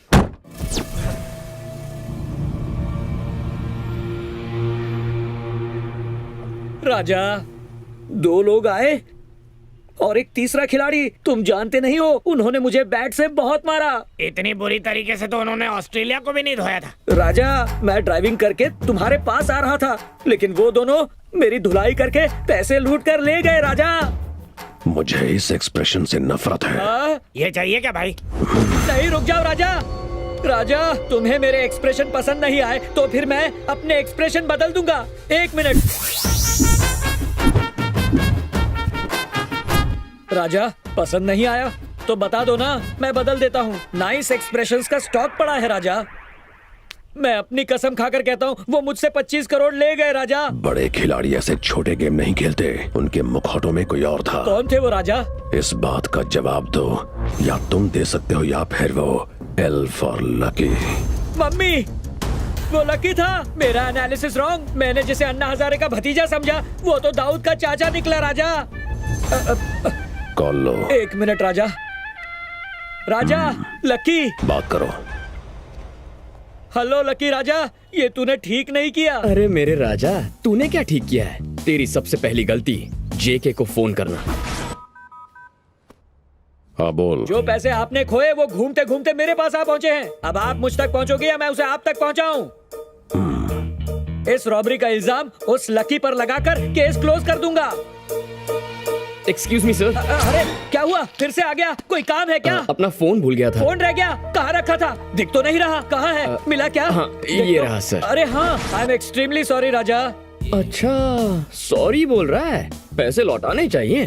Raja 2 लोग आए और एक तीसरा खिलाड़ी। तुम जानते नहीं हो, उन्होंने मुझे बैट से बहुत मारा। इतनी बुरी तरीके से तो उन्होंने ऑस्ट्रेलिया को भी नहीं धोया था। राजा मैं ड्राइविंग करके तुम्हारे पास आ रहा था, लेकिन वो दोनों मेरी धुलाई करके पैसे लूट कर ले गए। राजा मुझे इस एक्सप्रेशन से नफरत है। ये चाहिए क्या भाई? नहीं, रुक जाओ राजा। राजा तुम्हें मेरे एक्सप्रेशन पसंद नहीं आए तो फिर मैं अपने एक्सप्रेशन बदल दूंगा। 1 मिनट। राजा पसंद नहीं आया तो बता दो ना, मैं बदल देता हूँ। नाइस एक्सप्रेशंस का स्टॉक पड़ा है राजा। मैं अपनी कसम खाकर कहता हूँ, वो मुझसे 25 करोड़ ले गए राजा। बड़े खिलाड़ी ऐसे छोटे गेम नहीं खेलते। उनके मुखौटों में कोई और था। कौन थे वो राजा? इस बात का जवाब दो, या तुम दे सकते हो या फिर वो। L for lucky. मम्मी, वो लकी था। मेरा एनालिसिस रॉन्ग। मैंने जिसे अन्ना हजारे का भतीजा समझा, वो तो दाऊद का चाचा निकला राजा। कॉल लो। 1 मिनट राजा। राजा लकी बात करो। हेलो लकी राजा, ये तूने ठीक नहीं किया। अरे मेरे राजा, तूने क्या ठीक किया है? तेरी सबसे पहली गलती जेके को फोन करना। हाँ बोल। जो पैसे आपने खोए वो घूमते घूमते मेरे पास आ पहुँचे हैं। अब आप मुझ तक पहुँचोगे या मैं उसे आप तक पहुँचाऊं? इस रॉबरी का इल्जाम उस लकी पर लगाकर केस क्लोज कर दूंगा। Excuse me sir. अरे क्या हुआ? फिर से आ गया? कोई काम है क्या? अपना फोन भूल गया था। फोन रह गया? कहाँ रखा था? दिख तो नहीं रहा। कहाँ है? मिला क्या? हाँ, ये रहा सर। अरे हाँ, आई एम एक्सट्रीमली सॉरी राजा। अच्छा, सॉरी बोल रहा है, पैसे लौटाने चाहिए।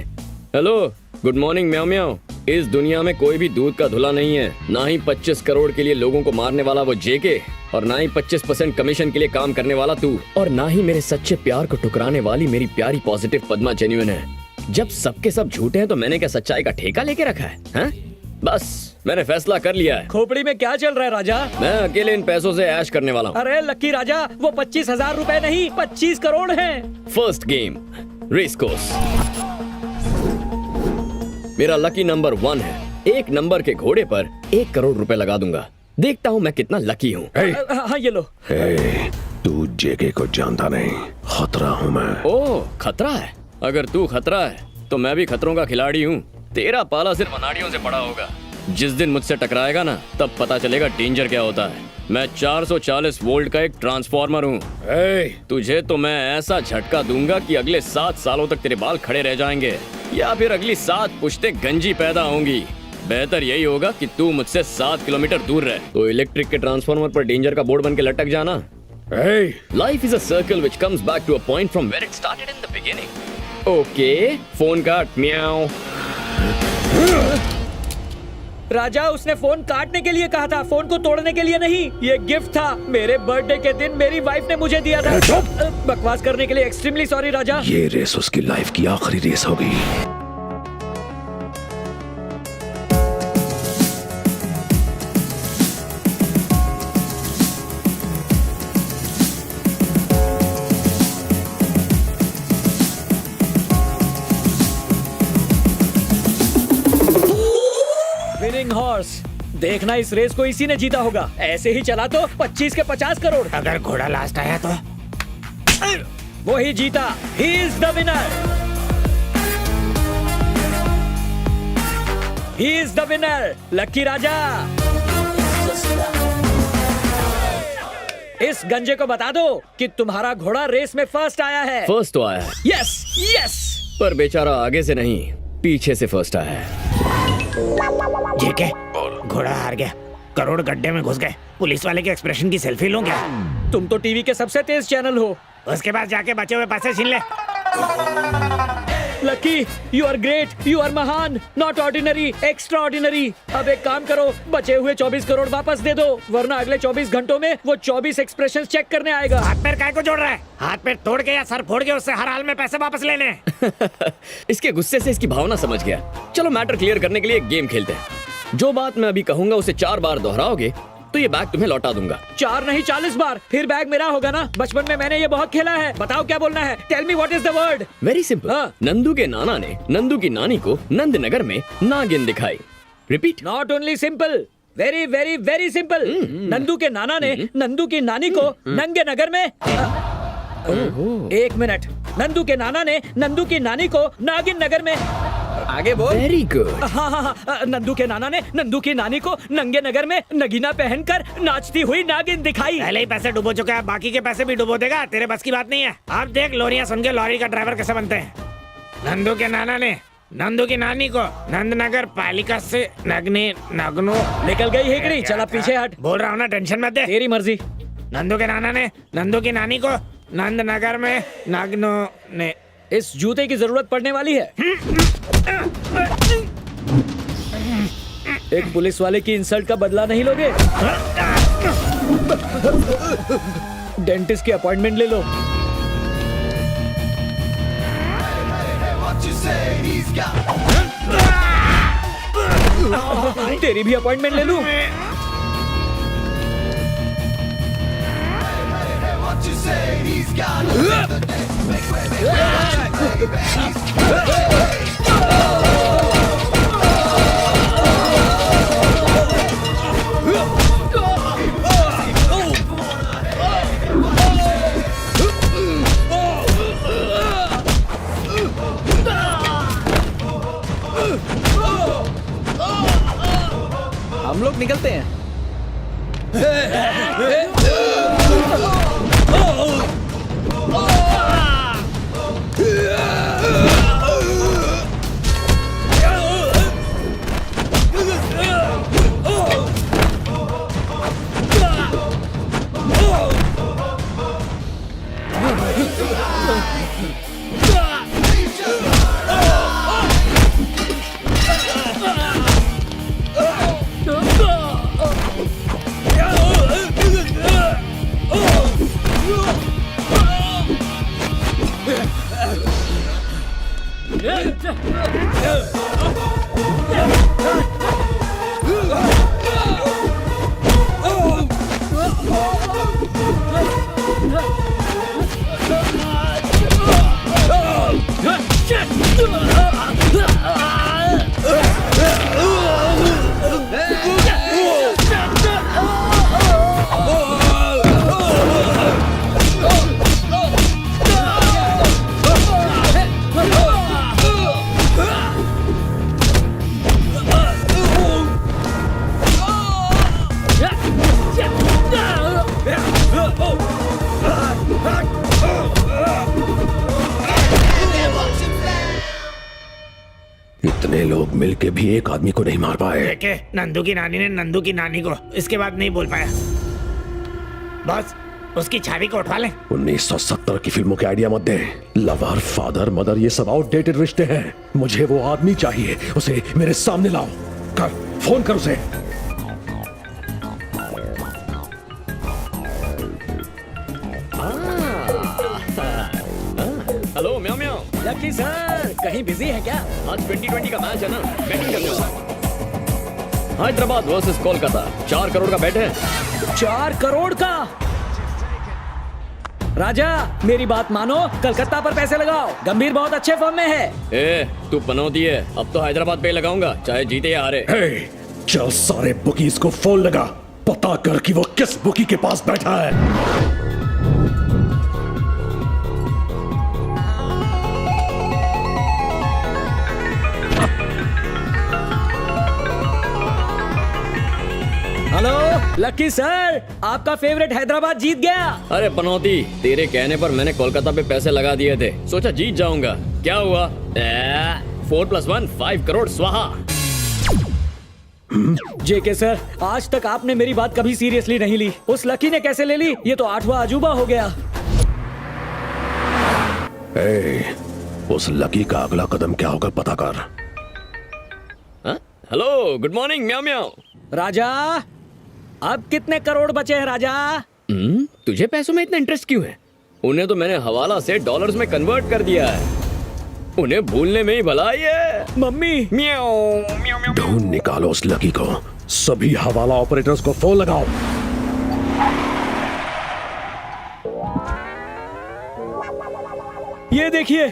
Hello, good morning meow meow. इस दुनिया में कोई भी दूध का धुला नहीं है। ना ही 25 करोड़ के लिए लोगों को मारने वाला वो जेके, और ना ही 25% कमीशन के लिए काम करने वाला तू, और ना ही मेरे सच्चे प्यार को ठुकराने वाली मेरी प्यारी पॉजिटिव पद्मा जेन्युइन है। जब सबके सब झूठे हैं तो मैंने क्या सच्चाई का ठेका लेके रखा है? हैं? बस मैंने फैसला कर लिया है। खोपड़ी में क्या चल रहा है राजा? मैं अकेले इन पैसों से ऐश करने वाला हूँ। अरे लकी राजा, वो 25,000 रुपए नहीं 25 करोड़ हैं। First game race course. मेरा लकी नंबर 1 है। 1 नंबर के घोड़े पर 1 करोड़ रुपए लगा दूंगा। देखता हूँ मैं कितना लकी हूँ। हाँ ये लो। तू जेके को जानता नहीं, खतरा हूँ मैं। ओह खतरा है? अगर तू खतरा है तो मैं भी खतरों का खिलाड़ी हूँ। तेरा पाला सिर्फ अनाड़ियों से पड़ा होगा। जिस दिन मुझसे टकराएगा ना, तब पता चलेगा डेंजर क्या होता है। मैं 440 वोल्ट का एक ट्रांसफार्मर हूँ। तुझे तो मैं ऐसा झटका दूंगा कि अगले 7 सालों तक तेरे बाल खड़े रह जाएंगे, या फिर अगली 7 पुश्तें गंजी पैदा होंगी। बेहतर यही होगा कि तू मुझसे 7 किलोमीटर दूर रहे। तो इलेक्ट्रिक के ट्रांसफार्मर पर डेंजर का बोर्ड बन के लटक जाना। Life is a circle which comes back to a point from where it started in the beginning. Okay, phone काट। म्याऊ। राजा, उसने फोन काटने के लिए कहा था, फोन को तोड़ने के लिए नहीं। ये गिफ्ट था, मेरे बर्थडे के दिन मेरी वाइफ ने मुझे दिया था। बकवास करने के लिए एक्सट्रीमली सॉरी राजा। ये रेस उसकी लाइफ की आखिरी रेस होगी। Winning horse. देखना इस रेस को इसी ने जीता होगा। ऐसे ही चला तो 25 के 50 करोड़। अगर घोड़ा लास्ट आया तो वो ही जीता। He is the winner. He is the winner, lucky Raja. इस गंजे को बता दो कि तुम्हारा घोड़ा रेस में फर्स्ट आया है। फर्स्ट तो आया है, यस यस, पर बेचारा आगे से नहीं पीछे से फर्स्ट आया है। जेके, घोड़ा हार गया, करोड़ गड्ढे में घुस गए। पुलिस वाले के एक्सप्रेशन की सेल्फी लूं क्या? तुम तो टीवी के सबसे तेज चैनल हो। उसके पास जाके बचे हुए पैसे छीन ले। Lucky, you are great, you are महान, नॉट ऑर्डिनरी, एक्स्ट्रा ऑर्डिनरी। अब एक काम करो, बचे हुए 24 करोड़ वापस दे दो, वरना अगले 24 घंटों में वो 24 एक्सप्रेशन चेक करने आएगा। हाथ पैर काय को जोड़ रहा है? हाथ पैर तोड़ के या सर फोड़ के उससे हर हाल में पैसे वापस लेने। इसके गुस्से से इसकी भावना समझ गया। चलो मैटर क्लियर करने के लिए एक गेम खेलते हैं। जो बात मैं अभी कहूंगा उसे 4 बार दोहराओगे तो ये बैग तुम्हें लौटा दूंगा। 4 नहीं 40 बार, फिर बैग मेरा होगा ना। बचपन में मैंने ये बहुत खेला है। बताओ क्या बोलना है? Tell me what is the word. Very simple. Nandu के नाना ने नंदू की नानी को नंद नगर में नागिन दिखाई। Repeat. Not only simple, very very very simple. Nandu के नाना ने नंदू की नानी को नंगे नगर में 1 मिनट, नंदू के नाना ने नंदू की नानी को नागिन नगर में, आगे बोल। Very good. हाँ हाँ हाँ, नंदू के नाना ने नंदू की नानी को नंगे नगर में नगीना पहनकर नाचती हुई नागिन दिखाई। पहले ही पैसे डुबो चुका है, बाकी के पैसे भी डुबो देगा। तेरे बस की बात नहीं है। अब देख लोरियां सुन के लॉरी का ड्राइवर कैसे बनते हैं। नंदू के नाना ने नंदू की नानी को नंदनगर पालिका से नगनो निकल गई हेकड़ी। चला पीछे हट। बोल रहा हूँ ना, टेंशन मत दे। तेरी मर्जी। नंदू के नाना ने नंदू की नानी को नंदनगर में नगनो ने। इस जूते की जरूरत पड़ने वाली है। एक पुलिस वाले की इंसल्ट का बदला नहीं लोगे? डेंटिस्ट की अपॉइंटमेंट ले लो। तेरी भी अपॉइंटमेंट ले लूं? हम लोग निकलते हैं। इतने लोग मिलके भी एक आदमी को नहीं मार पाए। देखे, नंदू की नानी ने नंदू की नानी को इसके बाद नहीं बोल पाया। बस उसकी छवि को उठवा ले। 1970 की फिल्मों के आइडिया मत दे। लवर, फादर, मदर, ये सब आउटडेटेड रिश्ते हैं। मुझे वो आदमी चाहिए, उसे मेरे सामने लाओ। कर, फोन कर उसे। हेलो म्याओ म्याओ। लकी सर, कहीं बिजी है क्या? आज 2020 का मैच है ना, बैटिंग करने वाला। हैदराबाद वर्सेस कोलकाता, 4 करोड़ का बैट है। 4 करोड़ का? राजा, मेरी बात मानो, कलकत्ता पर पैसे लगाओ। गंभीर बहुत अच्छे फॉर्म में है। ए, तू पनौती है। अब तो हैदराबाद पे लगाऊंगा, चाहे जीते या हारे। चल सारे बुकीज को फोन लगा, पता कर कि वो किस बुकी के पास बैठा है। लकी सर, आपका फेवरेट हैदराबाद जीत गया। अरे पनौती, तेरे कहने पर मैंने कोलकाता पे पैसे लगा दिए थे, सोचा जीत जाऊंगा। क्या हुआ? 4 + 1 5 करोड़ स्वाहा। जेके सर, आज तक आपने मेरी बात कभी सीरियसली नहीं ली। उस लकी ने कैसे ले ली, ये तो 8वां अजूबा हो गया। उस लकी का अगला कदम क्या होगा पता कर। हेलो, गुड मॉर्निंग म्याओ म्याओ। राजा, अब कितने करोड़ बचे हैं राजा? तुझे पैसों में इतना इंटरेस्ट क्यों है? उन्हें तो मैंने हवाला से डॉलर्स में कन्वर्ट कर दिया है। उन्हें भूलने में ही भलाई है। मम्मी, म्याओ। ढूंढ निकालो उस लकी को। सभी हवाला ऑपरेटर्स को फोन लगाओ। ये देखिए,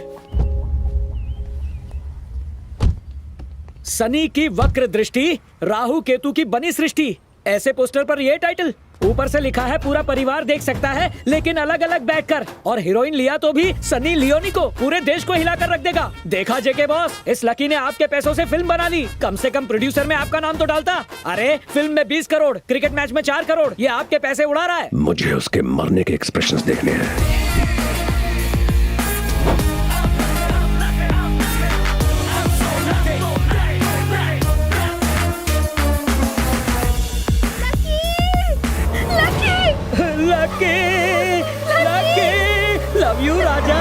शनि की वक्र दृष्टि, राहु केतु की बनी सृष्टि। ऐसे पोस्टर पर ये टाइटल, ऊपर से लिखा है पूरा परिवार देख सकता है लेकिन अलग अलग बैठकर। और हीरोइन लिया तो भी सनी लियोनी को, पूरे देश को हिलाकर रख देगा। देखा जेके बॉस, इस लकी ने आपके पैसों से फिल्म बना ली। कम से कम प्रोड्यूसर में आपका नाम तो डालता। अरे फिल्म में 20 करोड़, क्रिकेट मैच में 4 करोड़, ये आपके पैसे उड़ा रहा है। मुझे उसके मरने के एक्सप्रेशंस देखने हैं। लकी, लकी, लव यू राजा।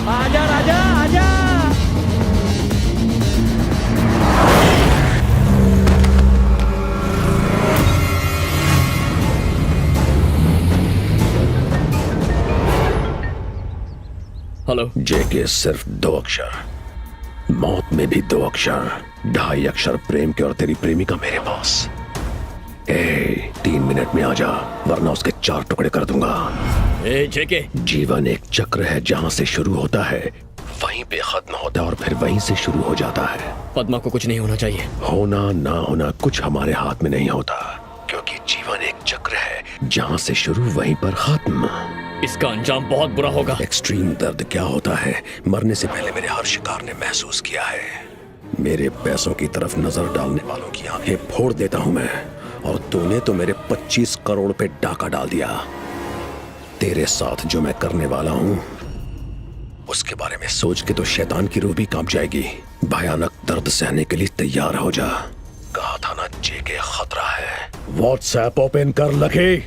आजा राजा, आजा। हेलो। जेके सिर्फ 2 अक्षर, मौत में भी 2 अक्षर, 2.5 अक्षर प्रेम के और तेरी प्रेमिका मेरे पास। 3 मिनट में आजा, वरना उसके 4 टुकड़े कर दूंगा। जेके, जीवन एक चक्र है, जहाँ से शुरू होता है वहीं पे खत्म होता है और फिर वहीं से शुरू हो जाता है। पद्मा को कुछ नहीं होना चाहिए। होना ना होना कुछ हमारे हाथ में नहीं होता, क्योंकि जीवन एक चक्र है, जहाँ से शुरू वहीं पर खत्म। इसका अंजाम बहुत बुरा होगा। एक्सट्रीम दर्द क्या होता है, मरने से पहले मेरे हर शिकार ने महसूस किया है। मेरे पैसों की तरफ नजर डालने वालों की आंखें फोड़ देता हूं मैं, और तूने तो मेरे 25 करोड़ पे डाका डाल दिया। तेरे साथ जो मैं करने वाला हूं उसके बारे में सोच के तो शैतान की रूह भी कांप जाएगी। भयानक दर्द सहने के लिए तैयार हो जा। कहा था ना जेके खतरा है। व्हाट्सएप ओपन कर लकी।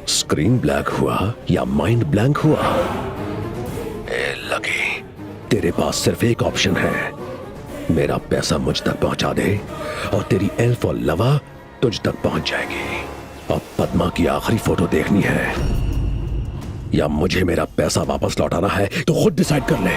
स्क्रीन ब्लैक हुआ या माइंड ब्लैंक हुआ? लकी, तेरे पास सिर्फ एक ऑप्शन है। मेरा पैसा मुझ तक पहुंचा दे और तेरी एल्फ और लवा तुझ तक पहुंच जाएगी। अब पद्मा की आखिरी फोटो देखनी है या मुझे मेरा पैसा वापस लौटाना है तो खुद डिसाइड कर ले।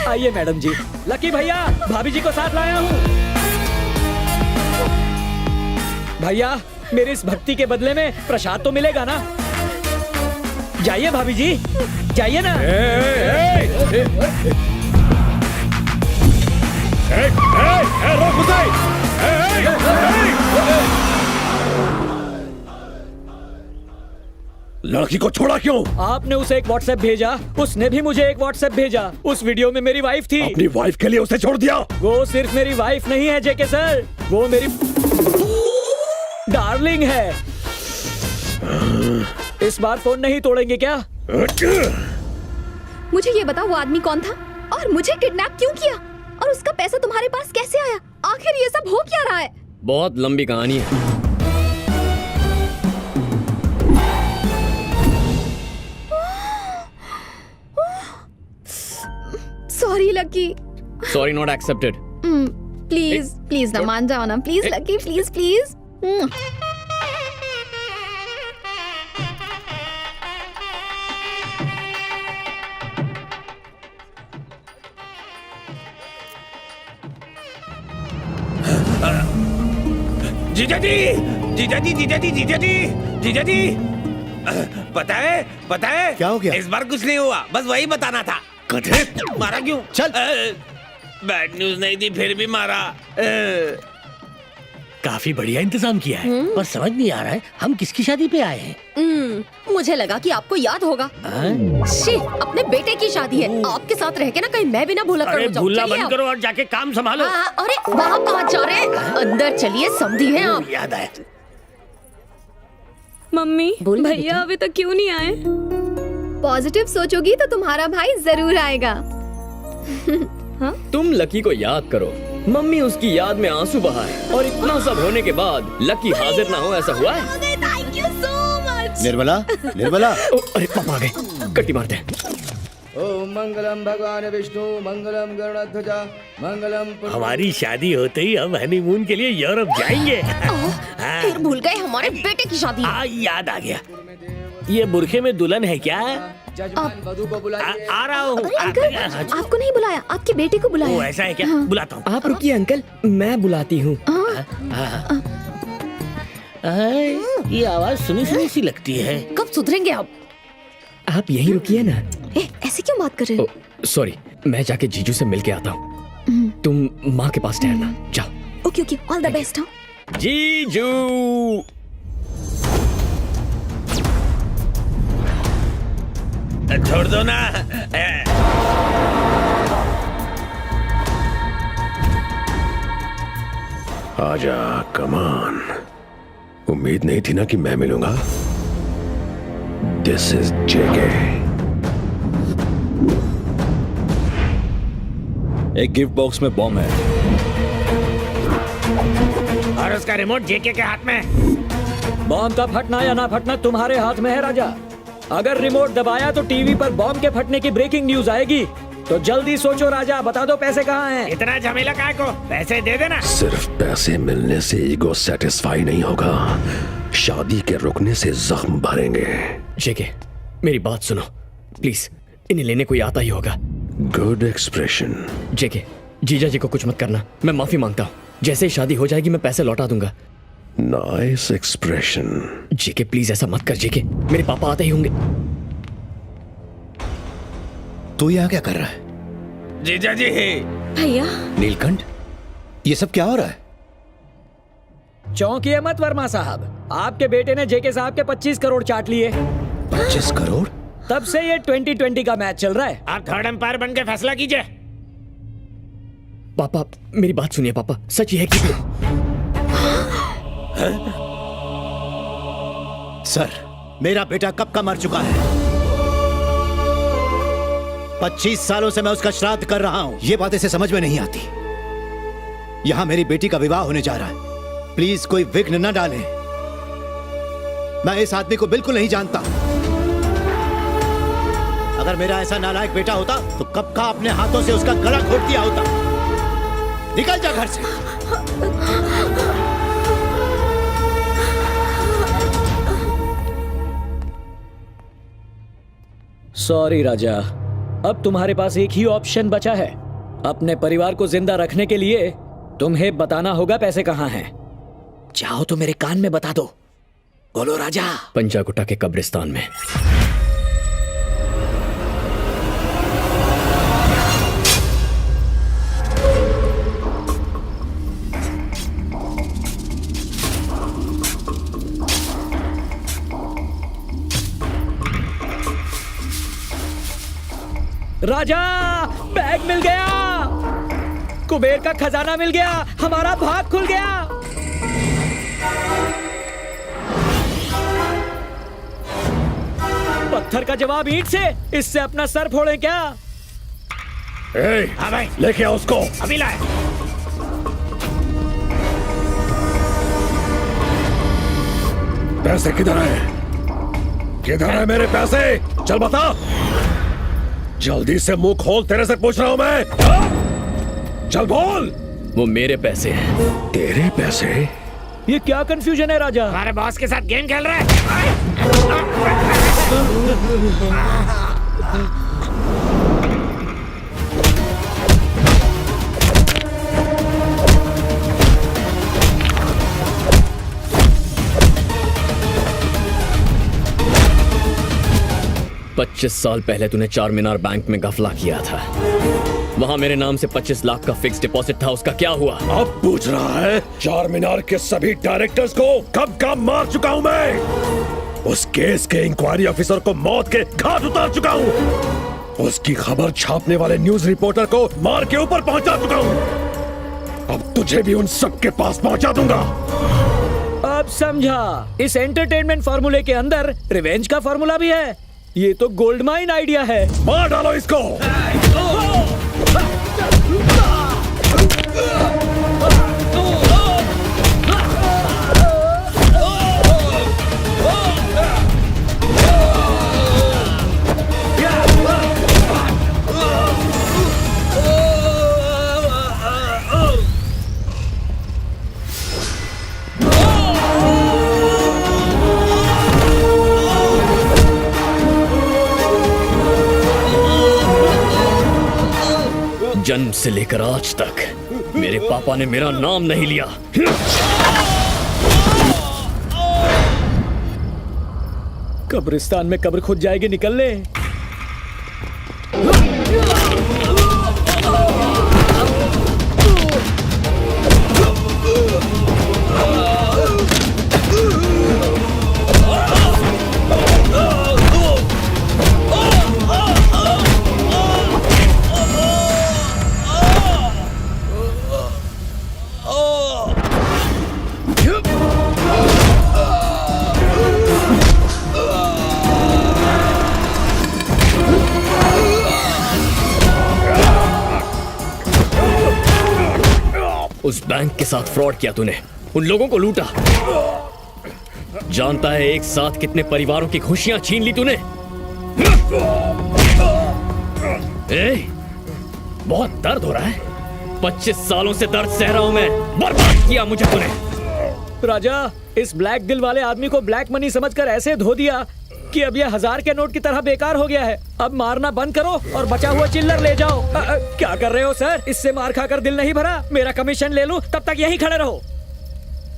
आइए मैडम जी। लकी भैया, भाभी जी को साथ लाया हूँ। भैया, मेरी इस भक्ति के बदले में प्रसाद तो मिलेगा ना? जाइए भाभी जी, जाइए ना। लड़की को छोड़ा क्यों? आपने उसे एक व्हाट्सएप भेजा, उसने भी मुझे एक व्हाट्सएप भेजा। उस वीडियो में मेरी वाइफ थी। अपनी वाइफ के लिए उसे छोड़ दिया? वो सिर्फ मेरी वाइफ नहीं है जेके सर, वो मेरी डार्लिंग है। इस बार फोन नहीं तोड़ेंगे क्या? मुझे ये बताओ, वो आदमी कौन था और मुझे किडनैप क्यों किया, और उसका पैसा तुम्हारे पास कैसे आया? आखिर ये सब हो क्या रहा है? बहुत लंबी कहानी है। Sorry lucky. Sorry not accepted. Please please ना मान जाओ ना, प्लीज लकी, प्लीज प्लीज। जीजा जी जीजा जी जीजा जी जीजा जी जीजा जी पता है क्या हो गया? इस बार कुछ नहीं हुआ, बस वही बताना था। गधे, मारा क्यों? चल। बैड न्यूज नहीं थी फिर भी मारा। काफी बढ़िया इंतजाम किया है, पर समझ नहीं आ रहा है हम किसकी शादी पे आए हैं। मुझे लगा कि आपको याद होगा। शी, अपने बेटे की शादी है, आपके साथ रह के ना कहीं मैं भी ना भूला अरे करूं। भूलना चलिए बंद आप। करो और जाके काम संभालो। अरे वहाँ कहाँ जा रहे हैं? अंदर चलिए, समझी हैं आप। याद आया। मम्मी भैया अभी तक क्यों नहीं आए? पॉजिटिव सोचोगी तो तुम्हारा भाई जरूर आएगा। तुम लकी को याद करो, मम्मी उसकी याद में आंसू बहाए, और इतना सब होने के बाद लकी हाजिर ना हो, ऐसा हुआ है? Thank you so much. Nirmala, Nirmala. अरे पापा आ गए, कट्टी मारते हैं। ओम मंगलम भगवान विष्णु मंगलम गरुड़ध्वजा मंगलम। हमारी शादी होते ही हम हनीमून के लिए यूरोप जाएंगे। फिर भूल गए हमारे बेटे की शादी। याद आ गया। ये बुरखे में दुल्हन है क्या? जजमान वधु को बुलाइए। आ रहा हूँ। अंकल, आपको नहीं बुलाया, आपके बेटे को बुलाया। ओ ऐसा है क्या? बुलाता हूँ। आप रुकिए अंकल, मैं बुलाती हूँ। ये आवाज सुनी सुनी सी लगती है। कब सुधरेंगे आप? आप यहीं रुकिए ना। ऐसे क्यों बात कर रहे हो? सॉरी, मैं जाके जीजू से मिल के आता हूँ, तुम माँ के पास ठहरना, जाओ। Okay okay, all the best. जीजू। छोड़ दो ना। आजा, कमान। उम्मीद नहीं थी ना कि मैं मिलूंगा। दिस इज जेके। एक गिफ्ट बॉक्स में बॉम्ब है और उसका रिमोट जेके के हाथ में है। बॉम्ब का फटना या ना फटना तुम्हारे हाथ में है राजा। अगर रिमोट दबाया तो टीवी पर बॉम्ब के फटने की ब्रेकिंग न्यूज आएगी। तो जल्दी सोचो राजा, बता दो पैसे कहाँ हैं? इतना झमेला काय को? पैसे दे देना। सिर्फ पैसे मिलने से ईगो सेटिस्फाई नहीं होगा, शादी के रुकने से जख्म भरेंगे। जेके, मेरी बात सुनो प्लीज, इन्हें लेने कोई आता ही होगा। Good expression. जेके, जीजा जी को कुछ मत करना, मैं माफी मांगता हूँ। जैसे ही शादी हो जाएगी मैं पैसे लौटा दूंगा। Nice expression. जेके प्लीज ऐसा मत कर जेके, मेरे पापा आते ही होंगे। तू यहाँ क्या कर रहा है? जीजा जी। भैया। नीलकंठ, ये सब क्या हो रहा है? चौंकिए मत वर्मा साहब, आपके बेटे ने जेके साहब के 25 करोड़ चाट लिए। 25 करोड़? तब से ये 2020 का मैच चल रहा है। आप थर्ड एम्पायर बन के फैसला कीजिए। पापा मेरी बात सुनिए, पापा सच ही है कि सर, मेरा बेटा कब का मर चुका है। 25 सालों से मैं उसका श्राद्ध कर रहा हूं। ये बात इसे समझ में नहीं आती। यहां मेरी बेटी का विवाह होने जा रहा है, प्लीज कोई विघ्न न डालें। मैं इस आदमी को बिल्कुल नहीं जानता। अगर मेरा ऐसा नालायक बेटा होता तो कब का अपने हाथों से उसका गला घोट दिया होता। निकल जा घर से। सॉरी राजा, अब तुम्हारे पास एक ही ऑप्शन बचा है। अपने परिवार को जिंदा रखने के लिए तुम्हें बताना होगा पैसे कहाँ हैं। चाहो तो मेरे कान में बता दो। बोलो राजा। पंजागुट्टा के कब्रिस्तान में। राजा, बैग मिल गया, कुबेर का खजाना मिल गया, हमारा भाग खुल गया। पत्थर का जवाब ईंट से, इससे अपना सर फोड़े क्या? हाँ भाई, लेके आओ उसको। अभी लाए। पैसे किधर है? किधर है मेरे पैसे? चल बता, जल्दी से मुंह खोल, तेरे से पूछ रहा हूं मैं। चल बोल। वो मेरे पैसे हैं। तेरे पैसे? ये क्या कंफ्यूजन है राजा? हमारे बॉस के साथ गेम खेल रहा है। 25 साल पहले तूने चार मीनार बैंक में घपला किया था। वहां मेरे नाम से 25 लाख का फिक्स डिपॉजिट था, उसका क्या हुआ? अब पूछ रहा है? चार मीनार के सभी डायरेक्टर्स को कब का मार चुका हूं मैं। उस केस के इंक्वायरी ऑफिसर को मौत के घाट उतार चुका हूं। उसकी खबर छापने वाले न्यूज रिपोर्टर को मार के ऊपर पहुंचा चुका हूं। अब तुझे भी उन सब के पास पहुंचा दूंगा। अब समझा, इस एंटरटेनमेंट फार्मूले के अंदर रिवेंज का फार्मूला भी है। ये तो गोल्ड माइन आइडिया है। मार डालो इसको। जन्म से लेकर आज तक मेरे पापा ने मेरा नाम नहीं लिया। कब्रिस्तान में कब्र खुद जाएगी, निकल ले। उस बैंक के साथ फ्रॉड किया तूने, उन लोगों को लूटा। जानता है एक साथ कितने परिवारों की खुशियां छीन ली तूने। बहुत दर्द हो रहा है। 25 सालों से दर्द सह रहा हूं मैं। बर्बाद किया मुझे तूने। राजा, इस ब्लैक दिल वाले आदमी को ब्लैक मनी समझकर ऐसे धो दिया कि अब यह 1000 के नोट की तरह बेकार हो गया है। अब मारना बंद करो और बचा हुआ चिल्लर ले जाओ। क्या कर रहे हो सर? इससे मार खाकर दिल नहीं भरा। मेरा कमीशन ले लूं, तब तक यहीं खड़े रहो।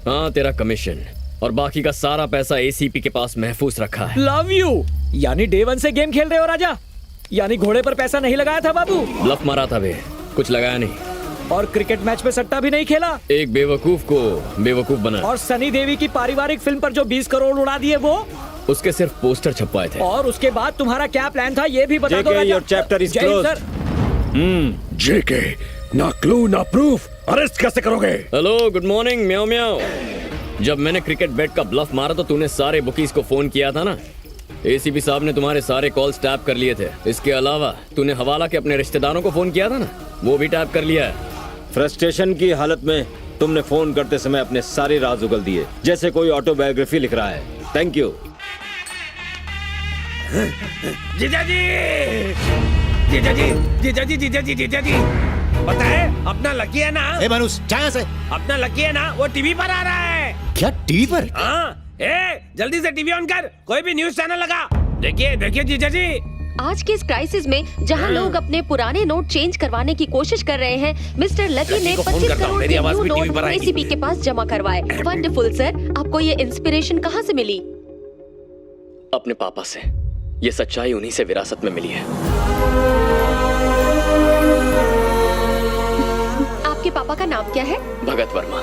हाँ, तेरा कमीशन और बाकी का सारा पैसा एसीपी के पास महफूज रखा है। Love you. यानी डे 1 से गेम खेल रहे हो राजा? यानी घोड़े पर पैसा नहीं लगाया था बाबू? ब्लफ मारा था बे, कुछ लगाया नहीं। और क्रिकेट मैच में सट्टा भी नहीं खेला? एक बेवकूफ को बेवकूफ बना। और सनी देवी की पारिवारिक फिल्म पर जो 20 करोड़ उड़ा दिए वो? उसके सिर्फ पोस्टर छपवाए थे। और उसके बाद तुम्हारा क्या प्लान था ये भी बता दो Raja. Your chapter is closed. JK, ना क्लू ना प्रूफ, अरेस्ट कैसे करोगे? Hello, good morning meow meow. जब मैंने क्रिकेट बैट का ब्लफ मारा तो तूने सारे बुकीज को फोन किया था ना। एसीपी साहब ने तुम्हारे सारे कॉल्स टैप कर लिए थे। इसके अलावा तूने हवाला के अपने रिश्तेदारों को फोन किया था ना, वो भी टैप कर लिया है। फ्रस्ट्रेशन की हालत में तुमने फोन करते समय अपने सारे राज उगल दिए, जैसे कोई ऑटोबायोग्राफी लिख रहा है। Thank you. जीजा जी, जीजा जी, जीजा जी, जीजा जी, जीजा जी, पता है अपना लकी है ना? ए मनुष, जा से। अपना लकी है ना, वो टीवी पर आ रहा है। क्या टीवी पर? हाँ, जल्दी से टीवी ऑन कर, कोई भी न्यूज चैनल लगा। देखिए देखिए जीजा जी। आज के इस क्राइसिस में जहां लोग अपने पुराने नोट चेंज करवाने की कोशिश कर रहे हैं, मिस्टर लकी ने 25 करोड़ के न्यू नोट एसीपी के पास जमा करवाए। वंडरफुल सर, आपको ये इंस्पिरेशन कहां से मिली? अपने पापा से। ये सच्चाई उन्हीं से विरासत में मिली है। आपके पापा का नाम क्या है? भगत वर्मा।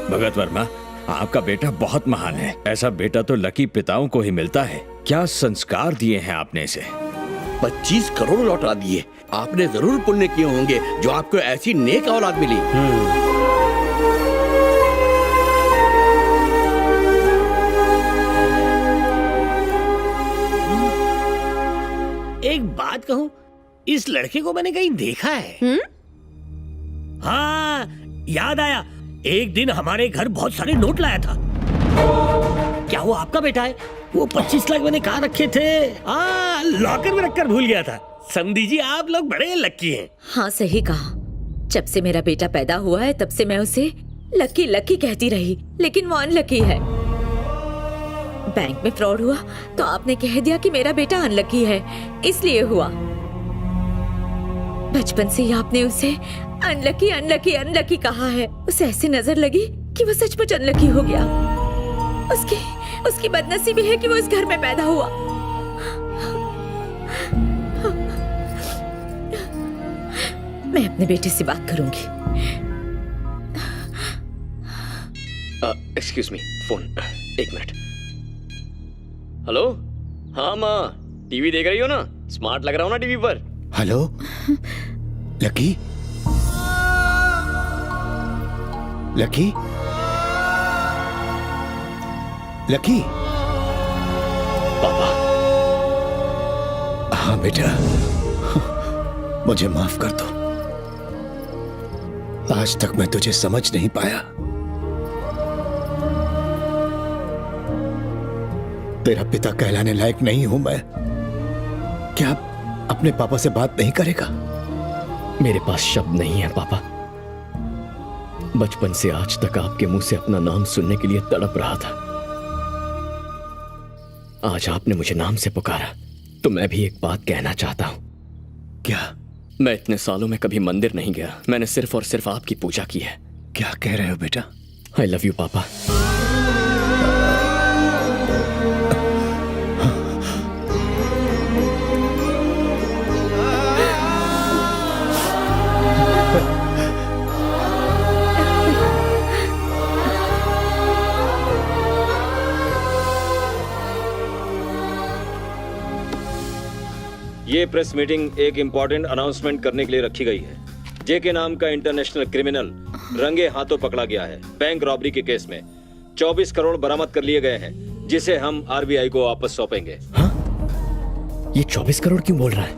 भगत वर्मा, आपका बेटा बहुत महान है। ऐसा बेटा तो लकी पिताओं को ही मिलता है। क्या संस्कार दिए हैं आपने इसे? 25 करोड़ लौटा दिए। आपने जरूर पुण्य किए होंगे जो आपको ऐसी नेक औलाद मिली। एक बात कहूं, इस लड़के को मैंने कहीं देखा है। हाँ, याद आया। एक दिन हमारे घर बहुत सारे नोट लाया था। क्या वो आपका बेटा है? वो 25 लाख मैंने कहाँ रखे थे? हाँ, लॉकर में रखकर भूल गया था। समधी जी, आप लोग बड़े लकी हैं। हाँ, सही कहा। जब से मेरा बेटा पैदा हुआ है तब से मैं उसे लकी लकी कहती रही, लेकिन वो अनलकी है। बैंक में फ्रॉड हुआ तो आपने कह दिया कि मेरा बेटा अनलकी है, इसलिए हुआ। बचपन से ही आपने उसे अनलकी अनलकी अनलकी कहा है। उसे ऐसी नजर लगी कि वो सचमुच अनलकी हो गया। उसकी बदनसीबी है कि वो इस घर में पैदा हुआ। मैं अपने बेटे से बात करूंगी। Excuse me, phone 1 minute. Hello, हाँ माँ, टीवी देख रही हो ना? स्मार्ट लग रहा हूँ ना टीवी पर? Hello lucky, lucky, lucky. पापा। हाँ बेटा, मुझे माफ कर दो। आज तक मैं तुझे समझ नहीं पाया। तेरा पिता कहलाने लायक नहीं हूं मैं। क्या अपने पापा से बात नहीं करेगा? मेरे पास शब्द नहीं है पापा। बचपन से आज तक आपके मुंह से अपना नाम सुनने के लिए तड़प रहा था। आज आपने मुझे नाम से पुकारा तो मैं भी एक बात कहना चाहता हूं। क्या? मैं इतने सालों में कभी मंदिर नहीं गया। मैंने सिर्फ और सिर्फ आपकी पूजा की है। क्या कह रहे हो बेटा? आई लव यू पापा। ये प्रेस मीटिंग एक इम्पोर्टेंट अनाउंसमेंट करने के लिए रखी गई है। जे के नाम का इंटरनेशनल क्रिमिनल रंगे हाथों पकड़ा गया है। बैंक रॉबरी के केस में 24 करोड़ बरामद कर लिए गए हैं, जिसे हम आरबीआई को वापस सौंपेंगे। हाँ? ये 24 करोड़ क्यों बोल रहा है?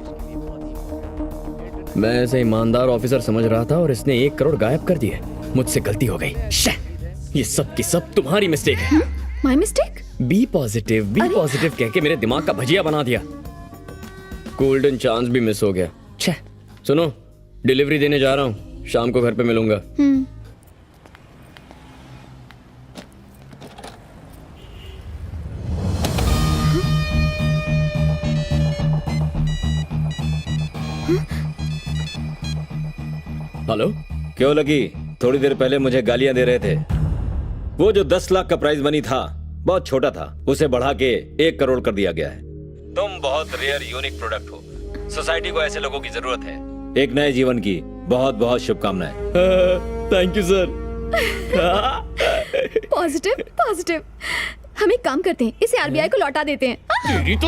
मैं ऐसे ईमानदार ऑफिसर समझ रहा था और इसने 1 करोड़ गायब कर दिए। मुझसे गलती हो गई। ये सब की सब तुम्हारी मिस्टेक है। My mistake? बी पॉजिटिव कह के मेरे दिमाग का भजिया बना दिया। गोल्डन चांस भी मिस हो गया। छे, सुनो, डिलीवरी देने जा रहा हूँ, शाम को घर पे मिलूंगा। हेलो। क्यों लगी? थोड़ी देर पहले मुझे गालियां दे रहे थे। वो जो 10 लाख का प्राइज मनी था बहुत छोटा था, उसे बढ़ा के 1 करोड़ कर दिया गया है। तुम बहुत रेयर यूनिक प्रोडक्ट हो। सोसाइटी को ऐसे लोगों की जरूरत है। एक नए जीवन की बहुत बहुत शुभकामनाएं। Thank you sir. पॉजिटिव। हम एक काम करते हैं, इसे आरबीआई को लौटा देते हैं। तेरी तो